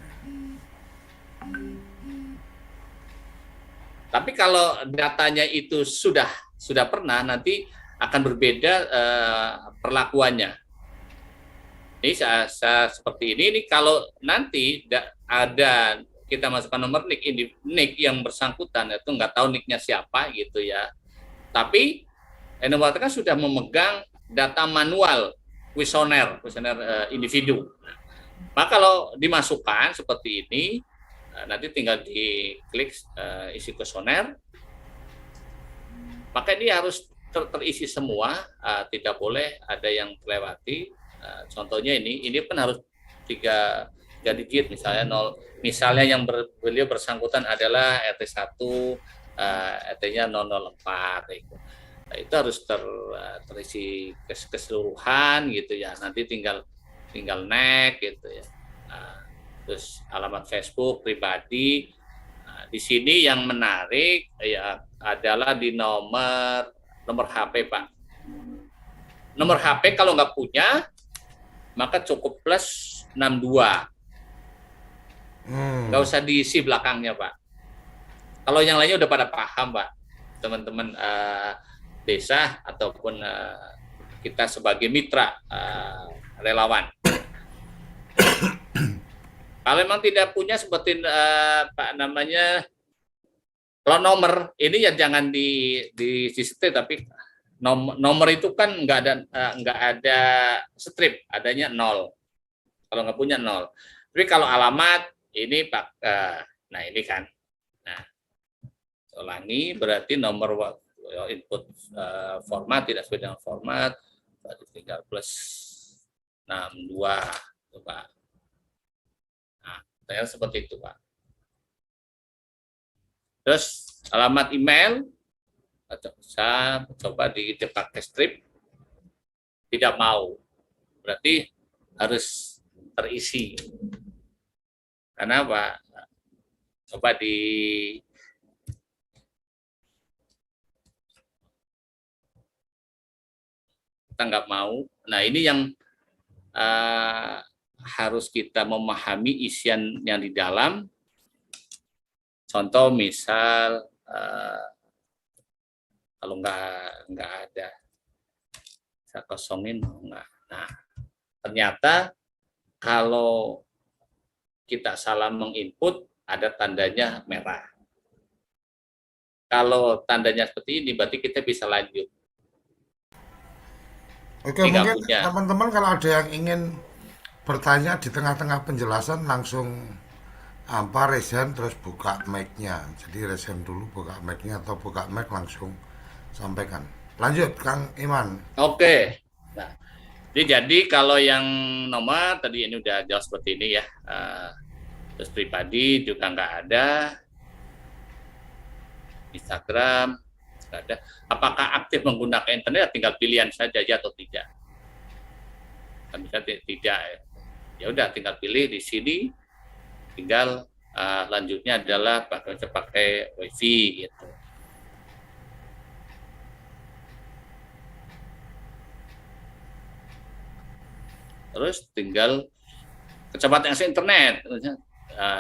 Speaker 2: Tapi kalau datanya itu sudah pernah, nanti akan berbeda perlakuannya. Ini seperti ini kalau nanti ada kita masukkan nomor NIK yang bersangkutan, itu nggak tahu NIK-nya siapa gitu ya. Tapi enumerator kan sudah memegang data manual kuesioner individu. Maka kalau dimasukkan seperti ini, nanti tinggal diklik isi kuesioner, maka ini harus terisi semua, tidak boleh ada yang terlewati. Contohnya ini pun harus 3 digit, misalnya 0, misalnya yang beliau bersangkutan adalah RT1, RT-nya 004 gitu. Nah, itu harus terisi keseluruhan gitu ya. Nanti tinggal next gitu ya. Nah, terus alamat Facebook pribadi. Nah, di sini yang menarik ya adalah di nomor HP, Pak. Nomor HP kalau nggak punya, maka cukup plus 62. Nggak usah diisi belakangnya, Pak. Kalau yang lainnya udah pada paham, Pak. Teman-teman desa ataupun kita sebagai mitra relawan. Kalau memang tidak punya seperti kalau nomor ini ya jangan di setir, tapi nomor itu kan nggak ada strip, adanya 0. Kalau nggak punya 0. Tapi kalau alamat ini Pak, nah ini kan, nah ulangi berarti nomor input format tidak sesuai dengan format, berarti tinggal plus 62, tuh, Pak. Nah, saya seperti itu, Pak. Terus alamat email, saya coba dipakai strip, tidak mau, berarti harus terisi. Karena Pak, coba kita nggak mau. Nah ini yang harus kita memahami isian yang di dalam. Contoh misal kalau nggak ada, saya kosongin nggak. Nah ternyata kalau kita salah menginput ada tandanya merah. Kalau tandanya seperti ini berarti kita bisa lanjut.
Speaker 1: Oke, mungkin teman-teman kalau ada yang ingin bertanya di tengah-tengah penjelasan langsung resen terus buka mic-nya. Jadi resen dulu buka mic-nya atau buka mic langsung sampaikan. Lanjut Kang Iman.
Speaker 2: Oke. Nah, jadi kalau yang nomor tadi ini udah jelas seperti ini ya. Terus pribadi juga nggak ada. Instagram nggak ada. Apakah aktif menggunakan internet? Tinggal pilihan saja ya atau tidak. Bisa tidak. Ya udah tinggal pilih di sini. Tinggal lanjutnya adalah pakai WiFi gitu. Terus tinggal kecepatan internet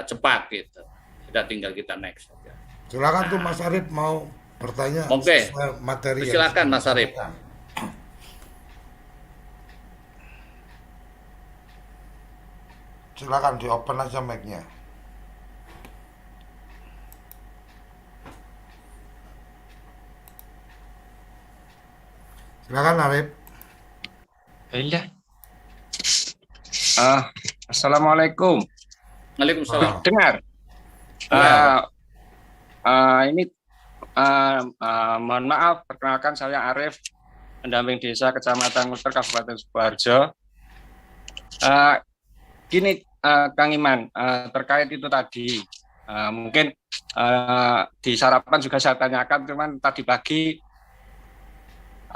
Speaker 2: cepat gitu. Sudah tinggal kita next saja.
Speaker 1: Silakan tuh Mas Arif mau bertanya.
Speaker 2: Oke.
Speaker 1: Materi.
Speaker 2: Silakan Mas Arif.
Speaker 1: Silakan di open aja mic-nya. Silakan Arif.
Speaker 3: Iya. Assalamualaikum.
Speaker 2: Waalaikumsalam.
Speaker 3: Dengar. Ini mohon maaf, perkenalkan saya Arif pendamping desa Kecamatan Nguter Kabupaten Sukoharjo. Gini Kang Iman, terkait itu tadi, mungkin di sarapan juga saya tanyakan, cuman tadi pagi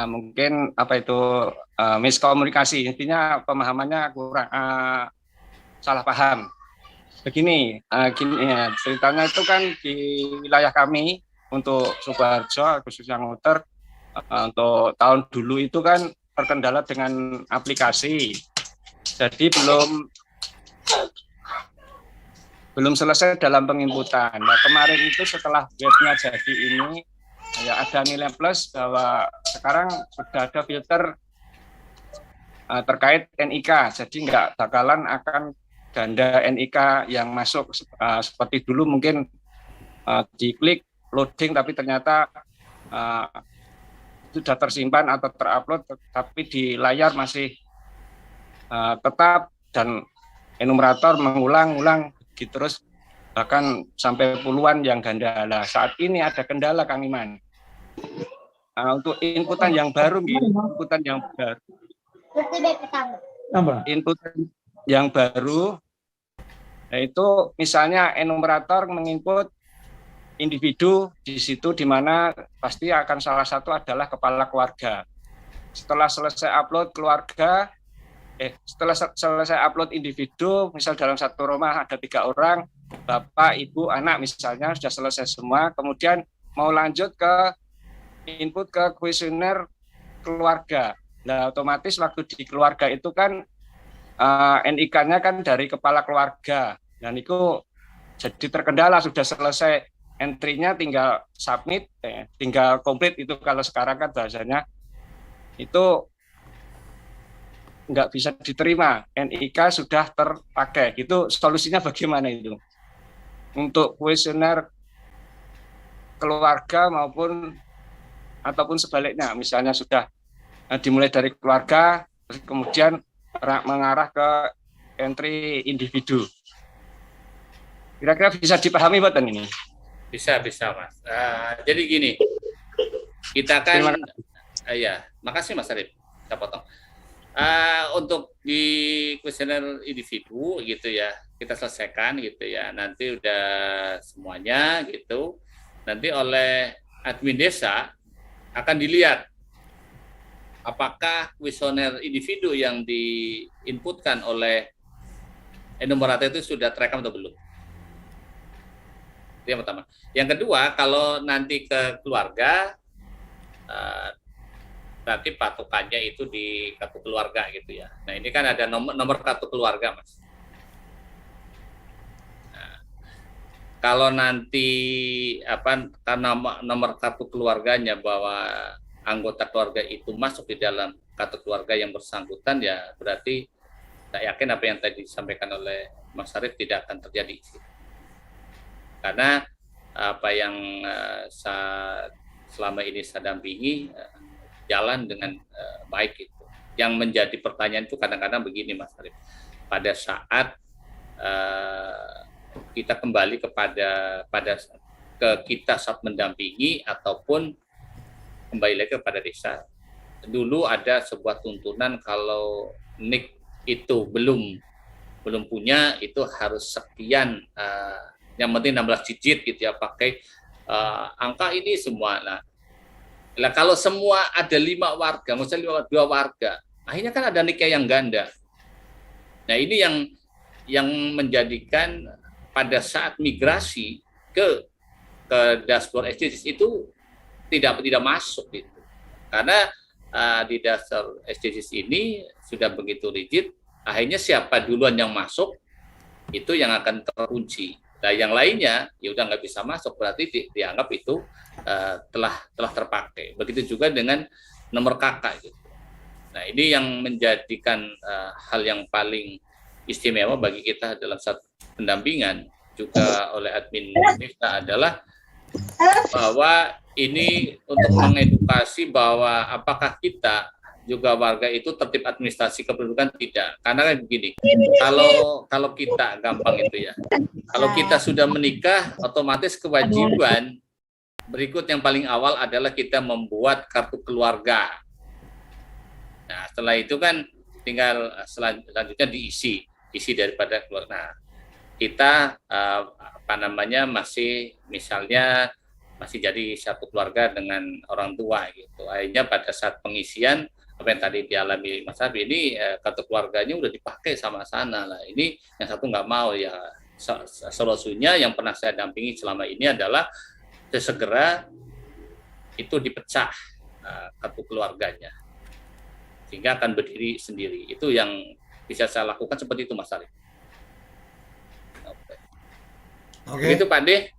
Speaker 3: mungkin miskomunikasi, intinya pemahamannya kurang, salah paham. Begini, ya, ceritanya itu kan di wilayah kami untuk Sukoharjo, khususnya Nguter, untuk tahun dulu itu kan terkendala dengan aplikasi, jadi belum selesai dalam penginputan. Nah, kemarin itu setelah webnya jadi ini, ya ada nilai plus bahwa sekarang sudah ada filter terkait NIK, jadi nggak bakalan akan ganda NIK yang masuk seperti dulu mungkin diklik loading tapi ternyata sudah tersimpan atau terupload, tapi di layar masih tetap, dan enumerator mengulang-ulang gitu, terus bahkan sampai puluhan yang ganda. Nah, saat ini ada kendala Kang Iman. Untuk inputan yang baru, inputan yang baru, yaitu misalnya enumerator menginput individu di situ, di mana pasti akan salah satu adalah kepala keluarga. Setelah selesai upload keluarga, setelah selesai upload individu, misal dalam satu rumah ada 3 orang, bapak, ibu, anak misalnya sudah selesai semua, kemudian mau lanjut ke input ke kuesioner keluarga. Nah, otomatis waktu di keluarga itu kan NIK-nya kan dari kepala keluarga, dan itu jadi terkendala. Sudah selesai entry-nya, tinggal submit, tinggal komplit, itu kalau sekarang kan bahasanya itu nggak bisa diterima, NIK sudah terpakai. Itu solusinya bagaimana itu? Untuk kuesioner keluarga ataupun sebaliknya, misalnya sudah dimulai dari keluarga, terus kemudian mengarah ke entry individu. Kira-kira bisa dipahami Pak ini?
Speaker 2: Bisa Mas. Jadi gini, kita kan, makasih Mas Arif, kita potong. Untuk di kuesioner individu gitu ya, kita selesaikan gitu ya, nanti udah semuanya gitu, nanti oleh admin desa akan dilihat apakah kuesioner individu yang diinputkan oleh enumerator itu sudah terekam atau belum. Itu yang pertama. Yang kedua, kalau nanti ke keluarga, nanti patokannya itu di kartu keluarga gitu ya. Nah, ini kan ada nomor kartu keluarga, Mas. Nah, kalau nanti karena nomor kartu keluarganya bahwa anggota keluarga itu masuk di dalam kartu keluarga yang bersangkutan, ya berarti tak yakin apa yang tadi disampaikan oleh Mas Arif tidak akan terjadi. Karena apa yang selama ini saya dampingi jalan dengan baik itu. Yang menjadi pertanyaan itu kadang-kadang begini Mas Arif, pada saat kita kembali ke kita saat mendampingi ataupun kembali lagi kepada desa. Dulu ada sebuah tuntunan kalau NIK itu belum punya, itu harus sekian, yang penting 16 digit gitu ya, pakai angka ini semua. Nah, kalau semua ada 5 warga, misalnya 2 warga, akhirnya kan ada NIK yang ganda. Nah, ini yang menjadikan pada saat migrasi ke dashboard SDGs itu tidak masuk gitu. Karena di dasar SDGs ini sudah begitu rigid, akhirnya siapa duluan yang masuk itu yang akan terkunci. Nah, yang lainnya ya udah nggak bisa masuk, berarti dianggap itu telah terpakai. Begitu juga dengan nomor kakak gitu. Nah, ini yang menjadikan hal yang paling istimewa bagi kita dalam satu pendampingan juga oleh admin desa adalah bahwa ini untuk mengedukasi bahwa apakah kita juga warga itu tertib administrasi kependudukan, tidak. Karena kan begini, kalau kita gampang itu ya, kalau kita sudah menikah, otomatis kewajiban berikut yang paling awal adalah kita membuat kartu keluarga. Nah, setelah itu kan tinggal selanjutnya isi daripada keluarga. Nah, kita apa namanya masih misalnya masih jadi satu keluarga dengan orang tua gitu. Akhirnya pada saat pengisian apa yang tadi dialami Mas Abi ini kartu keluarganya udah dipakai sama sana lah. Ini yang satu nggak mau ya. Solusinya yang pernah saya dampingi selama ini adalah segera itu dipecah kartu keluarganya sehingga akan berdiri sendiri. Itu yang bisa saya lakukan seperti itu, Mas Arif.
Speaker 1: Oke.
Speaker 2: Begitu Pak De.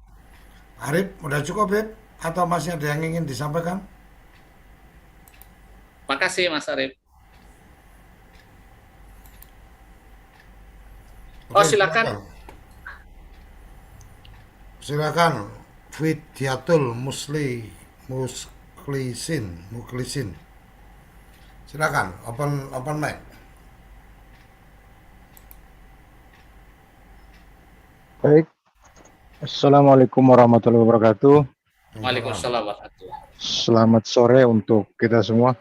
Speaker 1: Arif, udah cukup, Beb? Atau masih ada yang ingin disampaikan?
Speaker 2: Makasih Mas Arif.
Speaker 1: Oke,
Speaker 2: Silakan.
Speaker 1: Silakan. Fidyatul Muklisin. Silakan, open mic.
Speaker 4: Baik, Assalamualaikum warahmatullahi wabarakatuh.
Speaker 2: Waalaikumsalam warahmatullahi wabarakatuh.
Speaker 4: Selamat sore untuk kita semua.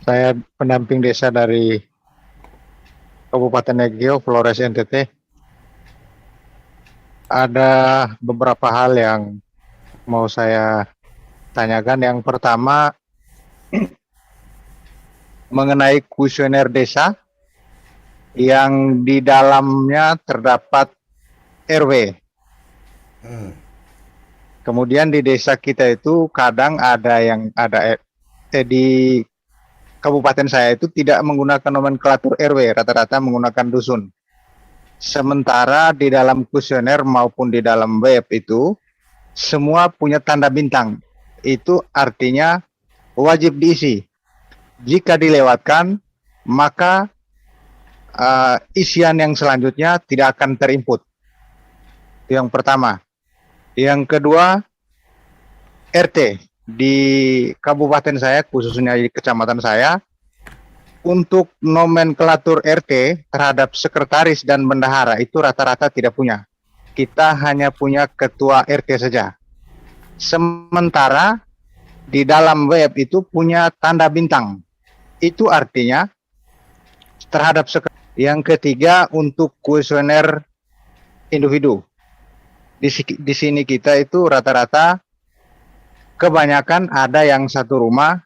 Speaker 4: Saya pendamping desa dari Kabupaten Negeo, Flores NTT. Ada beberapa hal yang mau saya tanyakan. Yang pertama, mengenai kuesioner desa yang di dalamnya terdapat RW. Kemudian di desa kita itu kadang ada di kabupaten saya itu tidak menggunakan nomenklatur RW, rata-rata menggunakan dusun. Sementara di dalam kuesioner maupun di dalam web itu semua punya tanda bintang. Itu artinya wajib diisi. Jika dilewatkan, maka isian yang selanjutnya tidak akan terinput. Itu yang pertama. Yang kedua, RT di kabupaten saya, khususnya di kecamatan saya, untuk nomenklatur RT terhadap sekretaris dan bendahara itu rata-rata tidak punya. Kita hanya punya ketua RT saja. Sementara di dalam web itu punya tanda bintang. Itu artinya terhadap sekretaris. Yang ketiga, untuk kuesioner individu. Di sini kita itu rata-rata kebanyakan ada yang satu rumah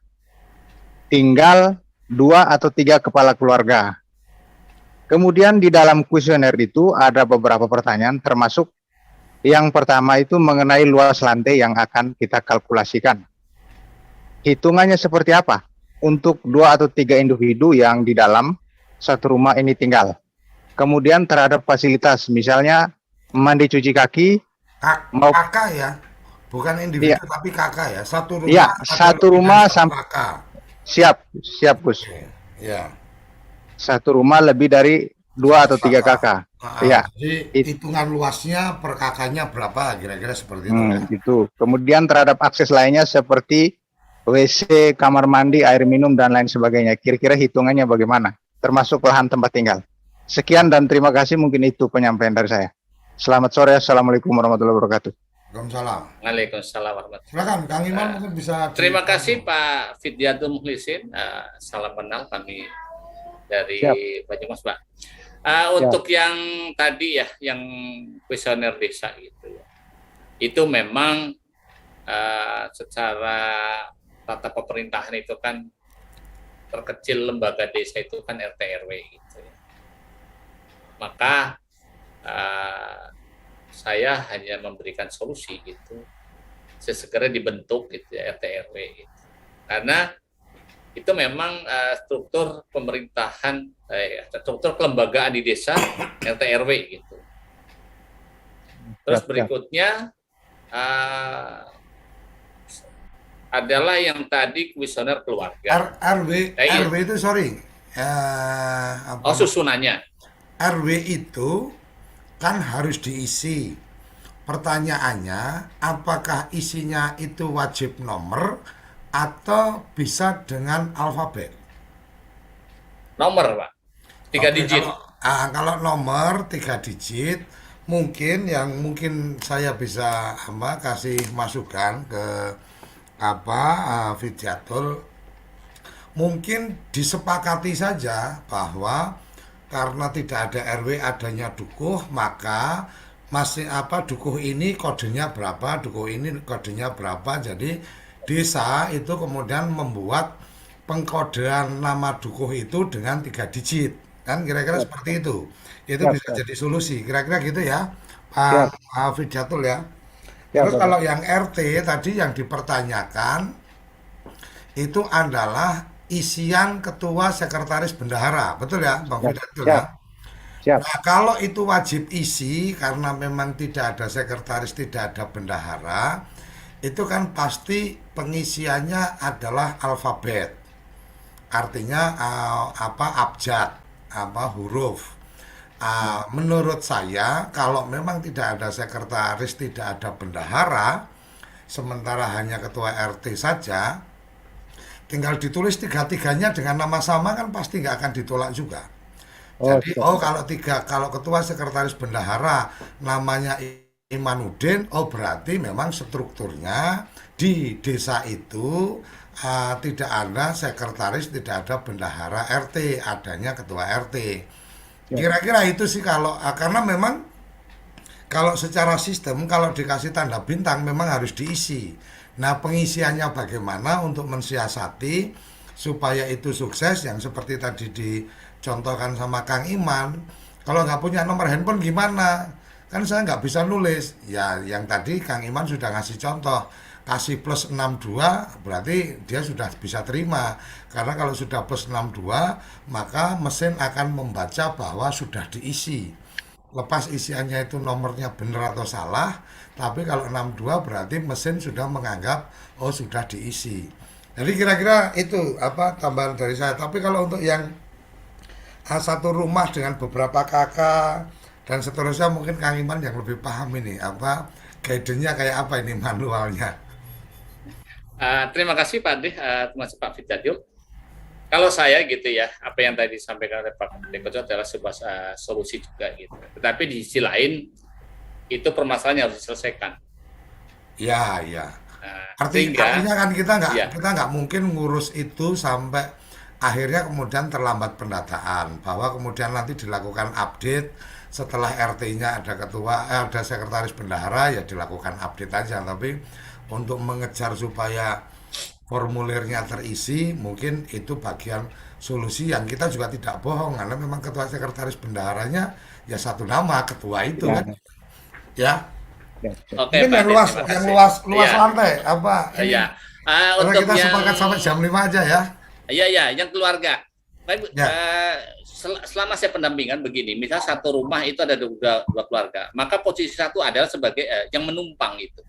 Speaker 4: tinggal 2 atau 3 kepala keluarga. Kemudian di dalam kuesioner itu ada beberapa pertanyaan, termasuk yang pertama itu mengenai luas lantai yang akan kita kalkulasikan. Hitungannya seperti apa untuk 2 atau 3 individu yang di dalam satu rumah ini tinggal. Kemudian terhadap fasilitas, misalnya mandi cuci kaki,
Speaker 1: kakak ya, bukan individu tapi kakak ya, satu rumah.
Speaker 4: Iya, satu rumah sampai
Speaker 1: kakak.
Speaker 4: Siap Gus.
Speaker 1: Ya.
Speaker 4: Satu rumah lebih dari 2 atau 3 kakak. Iya.
Speaker 1: Jadi hitungan luasnya per kakaknya berapa, kira-kira seperti itu.
Speaker 4: Gitu. Kemudian terhadap akses lainnya seperti WC, kamar mandi, air minum dan lain sebagainya. Kira-kira hitungannya bagaimana? Termasuk lahan tempat tinggal. Sekian dan terima kasih, mungkin itu penyampaian dari saya. Selamat sore, Assalamualaikum warahmatullahi wabarakatuh.
Speaker 1: Waalaikumsalam.
Speaker 2: Waalaikumsalam warahmatullahi
Speaker 1: Silakan, Kang Iman mungkin bisa.
Speaker 2: Terima kasih Pak Fidyatul Muklisin. Salam kenal kami dari Banyumas, Pak. Untuk yang tadi ya, yang kuesioner desa gitu ya, itu memang secara tata pemerintahan itu kan terkecil lembaga desa itu kan RT RW gitu ya. Maka saya hanya memberikan solusi gitu, sesegera dibentuk gitu ya RT RW gitu. Karena itu memang struktur pemerintahan, struktur kelembagaan di desa RT RW gitu. Terus berikutnya adalah yang tadi kuesioner keluarga.
Speaker 1: RW itu sorry.
Speaker 2: Susunannya.
Speaker 1: RW itu kan harus diisi. Pertanyaannya, apakah isinya itu wajib nomor atau bisa dengan alfabet?
Speaker 2: Nomor, Pak. 3 digit.
Speaker 1: Kalau nomor 3 digit, mungkin saya bisa kasih masukan ke Fidyatul, mungkin disepakati saja bahwa karena tidak ada RW adanya dukuh, maka masih dukuh ini kodenya berapa, dukuh ini kodenya berapa. Jadi desa itu kemudian membuat pengkodean nama dukuh itu dengan 3 digit, kan kira-kira
Speaker 4: Siap,
Speaker 1: seperti itu. Itu
Speaker 4: siap,
Speaker 1: bisa
Speaker 4: siap,
Speaker 1: jadi solusi, kira-kira gitu ya,
Speaker 4: siap,
Speaker 1: Pak Fidatul ya.
Speaker 4: siap,
Speaker 1: Terus
Speaker 4: Bapak.
Speaker 1: kalau yang RT tadi yang dipertanyakan itu adalah isian ketua sekretaris bendahara, betul ya, Bang
Speaker 4: Siap,
Speaker 1: Fidatul
Speaker 4: siap,
Speaker 1: ya?
Speaker 4: siap.
Speaker 1: Nah, kalau itu wajib isi karena memang tidak ada sekretaris, tidak ada bendahara, itu kan pasti pengisiannya adalah alfabet. Artinya abjad, huruf. Menurut saya kalau memang tidak ada sekretaris, tidak ada bendahara, sementara hanya ketua RT saja, tinggal ditulis tiga-tiganya dengan nama sama kan pasti nggak akan ditolak juga.
Speaker 4: Oh,
Speaker 1: Jadi,
Speaker 4: siap.
Speaker 1: kalau ketua sekretaris bendahara namanya Imanuddin, berarti memang strukturnya di desa itu tidak ada sekretaris, tidak ada bendahara RT, adanya ketua RT.
Speaker 4: Siap.
Speaker 1: Kira-kira itu sih kalau karena memang kalau secara sistem kalau dikasih tanda bintang memang harus diisi. Nah, pengisiannya bagaimana untuk mensiasati supaya itu sukses yang seperti tadi dicontohkan sama Kang Iman. Kalau nggak punya nomor handphone gimana? Kan saya nggak bisa nulis. Ya, yang tadi Kang Iman sudah ngasih contoh. Kasih plus 62 berarti dia sudah bisa terima. Karena kalau sudah plus 62 maka mesin akan membaca bahwa sudah diisi. Lepas isiannya itu nomornya benar atau salah, tapi kalau 62 berarti mesin sudah menganggap sudah diisi. Jadi kira-kira itu tambahan dari saya. Tapi kalau untuk yang satu rumah dengan beberapa kakak dan seterusnya mungkin Kang Iman yang lebih paham ini guidance-nya kayak apa ini manualnya.
Speaker 2: Terima kasih Pak Ade, terima kasih Pak Fitjadil. Kalau saya gitu ya, apa yang tadi disampaikan oleh Pak Deko itu adalah sebuah solusi juga gitu. Tetapi di sisi lain itu permasalahan yang harus diselesaikan.
Speaker 1: Ya, ya.
Speaker 2: Sehingga
Speaker 1: Artinya kan kita
Speaker 2: ya,
Speaker 1: nggak mungkin ngurus itu sampai akhirnya kemudian terlambat pendataan, bahwa kemudian nanti dilakukan update setelah RT-nya ada ketua, ada sekretaris bendahara ya dilakukan update aja. Tapi untuk mengejar supaya formulirnya terisi mungkin itu bagian solusi yang kita juga tidak bohong karena memang ketua sekretaris bendaharanya ya satu nama ketua itu
Speaker 4: Ya,
Speaker 1: kan ya.
Speaker 4: siap, siap.
Speaker 2: oke
Speaker 1: Mungkin
Speaker 2: Pak
Speaker 1: yang
Speaker 2: Ade,
Speaker 1: luas
Speaker 2: terima
Speaker 1: yang
Speaker 2: kasih.
Speaker 1: luas
Speaker 2: Ya,
Speaker 1: lantai ini
Speaker 2: ya.
Speaker 1: karena
Speaker 2: Untuk
Speaker 1: kita
Speaker 2: yang
Speaker 1: sepakat sampai jam 5 aja ya.
Speaker 2: yang keluarga. Baik,
Speaker 1: Ya.
Speaker 2: selama saya pendampingan begini, misal satu rumah itu ada dua keluarga, maka posisi satu adalah sebagai yang menumpang itu.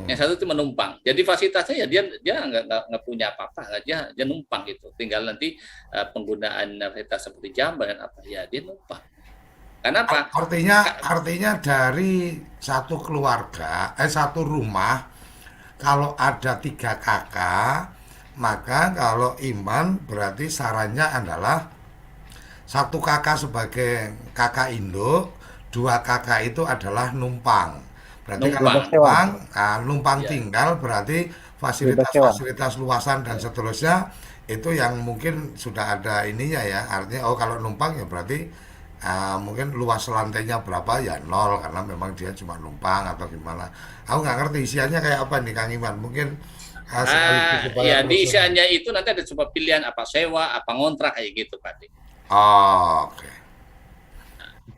Speaker 2: Yang satu itu menumpang. Jadi fasilitasnya ya dia nggak punya apa-apa, dia numpang gitu. Tinggal nanti penggunaan fasilitas seperti jamban dan apa ya dia numpang. Karena apa?
Speaker 1: Artinya dari satu keluarga, satu rumah, kalau ada 3 kakak, maka kalau Iman berarti sarannya adalah satu kakak sebagai kakak induk, 2 kakak itu adalah numpang. Berarti kalau
Speaker 2: Numpang.
Speaker 4: Bebas sewa.
Speaker 1: numpang
Speaker 2: Ya.
Speaker 1: tinggal berarti
Speaker 4: Bebas sewa.
Speaker 1: fasilitas luasan dan seterusnya itu yang mungkin sudah ada ininya ya. Artinya kalau numpang ya berarti mungkin luas lantainya berapa ya 0 karena memang dia cuma numpang atau gimana. Aku nggak ngerti isiannya kayak apa nih Kang Iman. Mungkin sekaligus supaya
Speaker 2: Ya di
Speaker 1: terus.
Speaker 2: isiannya itu nanti ada sebuah pilihan apa sewa, apa ngontrak kayak gitu Pak.
Speaker 1: Oke.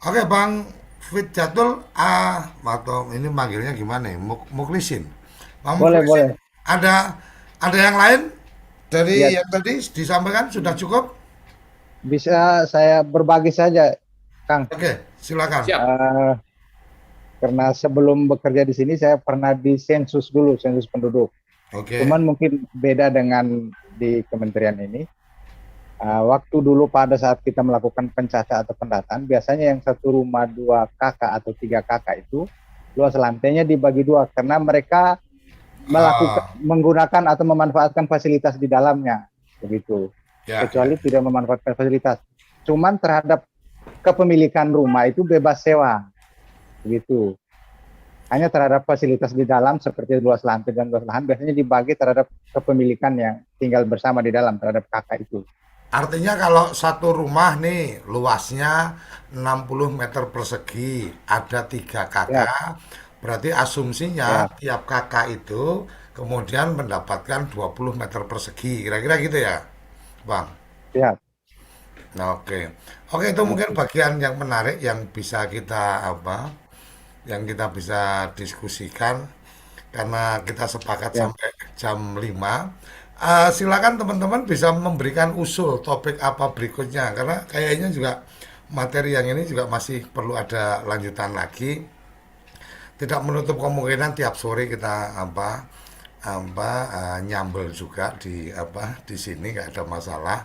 Speaker 1: Oke Bang Fitjatul atau ini manggilnya gimana ya? Muklisin. Bang
Speaker 4: Boleh,
Speaker 1: Muklisin,
Speaker 4: boleh.
Speaker 1: ada yang lain dari
Speaker 4: Ya,
Speaker 1: yang tadi disampaikan sudah cukup?
Speaker 4: bisa saya berbagi saja, Kang.
Speaker 1: Oke, silakan.
Speaker 2: Siap.
Speaker 4: Karena sebelum bekerja di sini saya pernah di sensus dulu, sensus penduduk.
Speaker 1: Oke.
Speaker 4: Cuman mungkin beda dengan di kementerian ini. Waktu dulu pada saat kita melakukan pencacahan atau pendataan, biasanya yang satu rumah 2 kakak atau 3 kakak itu luas lantainya dibagi 2 karena mereka menggunakan atau memanfaatkan fasilitas di dalamnya, begitu.
Speaker 1: Ya,
Speaker 4: Kecuali tidak memanfaatkan fasilitas. Cuman terhadap kepemilikan rumah itu bebas sewa, begitu. hanya terhadap fasilitas di dalam seperti luas lantai dan luas lahan biasanya dibagi terhadap kepemilikan yang tinggal bersama di dalam terhadap kakak itu.
Speaker 1: Artinya kalau satu rumah nih luasnya 60 meter persegi, ada 3
Speaker 4: Ya,
Speaker 1: kakak, berarti asumsinya
Speaker 4: ya,
Speaker 1: tiap kakak itu kemudian mendapatkan 20 meter persegi, kira-kira gitu ya, Bang?
Speaker 4: ya.
Speaker 1: Nah, oke. Oke, itu mungkin bagian yang menarik yang bisa kita yang kita bisa diskusikan karena kita sepakat
Speaker 4: Ya.
Speaker 1: sampai jam 5. Silakan teman-teman bisa memberikan usul topik apa berikutnya karena kayaknya juga materi yang ini juga masih perlu ada lanjutan lagi. Tidak menutup kemungkinan tiap sore kita nyambel juga di sini nggak ada masalah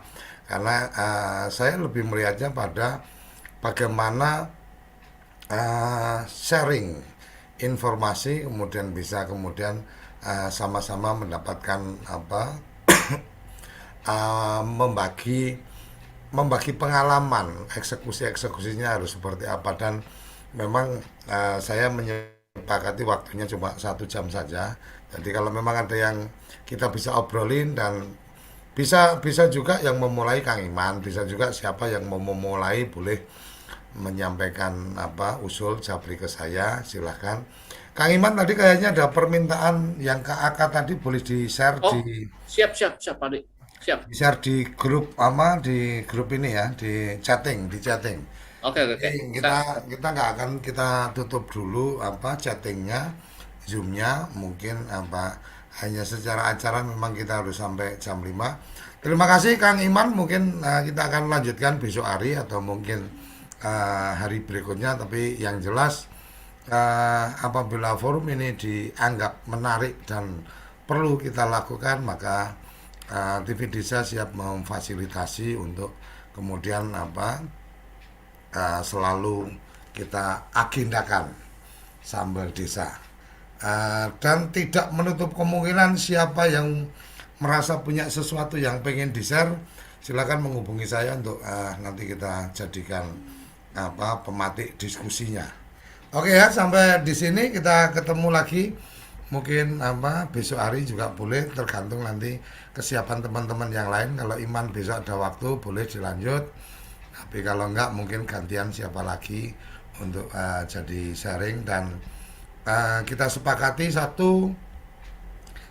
Speaker 1: karena saya lebih melihatnya pada bagaimana sharing informasi kemudian bisa kemudian sama-sama mendapatkan membagi pengalaman eksekusinya harus seperti apa dan memang saya menyepakati waktunya cuma 1 jam saja. Jadi kalau memang ada yang kita bisa obrolin dan bisa juga yang memulai Kang Iman, bisa juga siapa yang mau memulai boleh menyampaikan usul japri ke saya, silahkan. Kang Iman tadi kayaknya ada permintaan yang KAK tadi boleh di-share
Speaker 2: Oh, siap, siap, siap, Pak. Siap.
Speaker 1: di grup di grup ini ya, di chatting.
Speaker 2: Oke, oke, oke.
Speaker 1: Jadi kita nggak akan kita tutup dulu chattingnya, zoomnya mungkin hanya secara acara memang kita harus sampai jam 5. Terima kasih Kang Iman, mungkin kita akan lanjutkan besok hari atau mungkin hari berikutnya. Tapi yang jelas apabila forum ini dianggap menarik dan perlu kita lakukan, maka TV Desa siap memfasilitasi untuk kemudian selalu kita agendakan sambal desa. Dan tidak menutup kemungkinan siapa yang merasa punya sesuatu yang pengen di-share, silakan menghubungi saya untuk nanti kita jadikan pematik diskusinya. Oke ya, sampai di sini kita ketemu lagi. Mungkin besok hari juga boleh, tergantung nanti kesiapan teman-teman yang lain. Kalau Iman besok ada waktu boleh dilanjut. Tapi kalau enggak mungkin gantian siapa lagi untuk jadi sharing dan kita sepakati satu,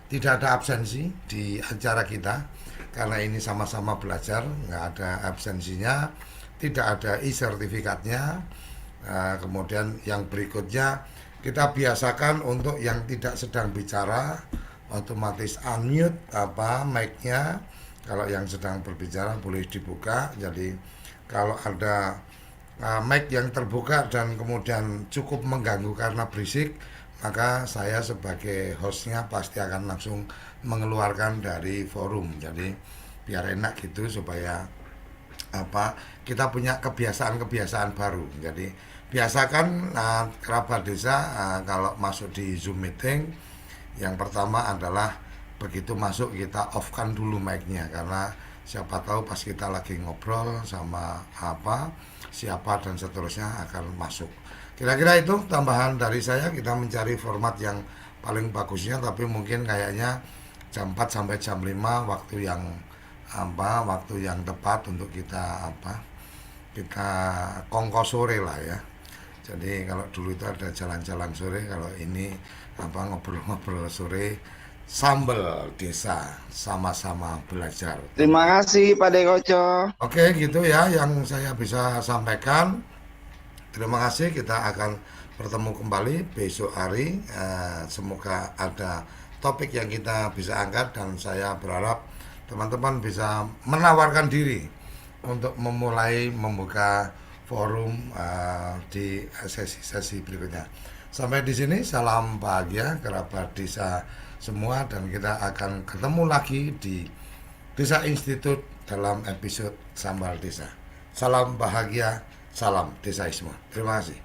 Speaker 1: tidak ada absensi di acara kita karena ini sama-sama belajar, nggak ada absensinya, tidak ada e-sertifikatnya. Kemudian yang berikutnya kita biasakan untuk yang tidak sedang bicara otomatis unmute mic-nya. Kalau yang sedang berbicara boleh dibuka. Jadi kalau ada mic yang terbuka dan kemudian cukup mengganggu karena berisik, maka saya sebagai hostnya pasti akan langsung mengeluarkan dari forum. Jadi biar enak gitu supaya kita punya kebiasaan-kebiasaan baru. Jadi biasakan kerabat desa kalau masuk di Zoom meeting, yang pertama adalah begitu masuk kita off-kan dulu mic-nya karena siapa tahu pas kita lagi ngobrol sama siapa dan seterusnya akan masuk. Kira-kira itu tambahan dari saya, kita mencari format yang paling bagusnya tapi mungkin kayaknya jam 4 sampai jam 5 waktu yang tepat untuk kita kongko sore lah ya. Jadi kalau dulu itu ada jalan-jalan sore, kalau ini ngobrol-ngobrol sore sambal desa sama-sama belajar.
Speaker 5: Terima kasih Pak Dekoco.
Speaker 1: Oke gitu ya yang saya bisa sampaikan. Terima kasih, kita akan bertemu kembali besok hari. Semoga ada topik yang kita bisa angkat dan saya berharap teman-teman bisa menawarkan diri untuk memulai membuka forum di sesi-sesi berikutnya. Sampai di sini, salam bahagia kerabat desa semua dan kita akan ketemu lagi di Desa Institute dalam episode Sambal Desa. Salam bahagia, salam desaisme. Terima kasih.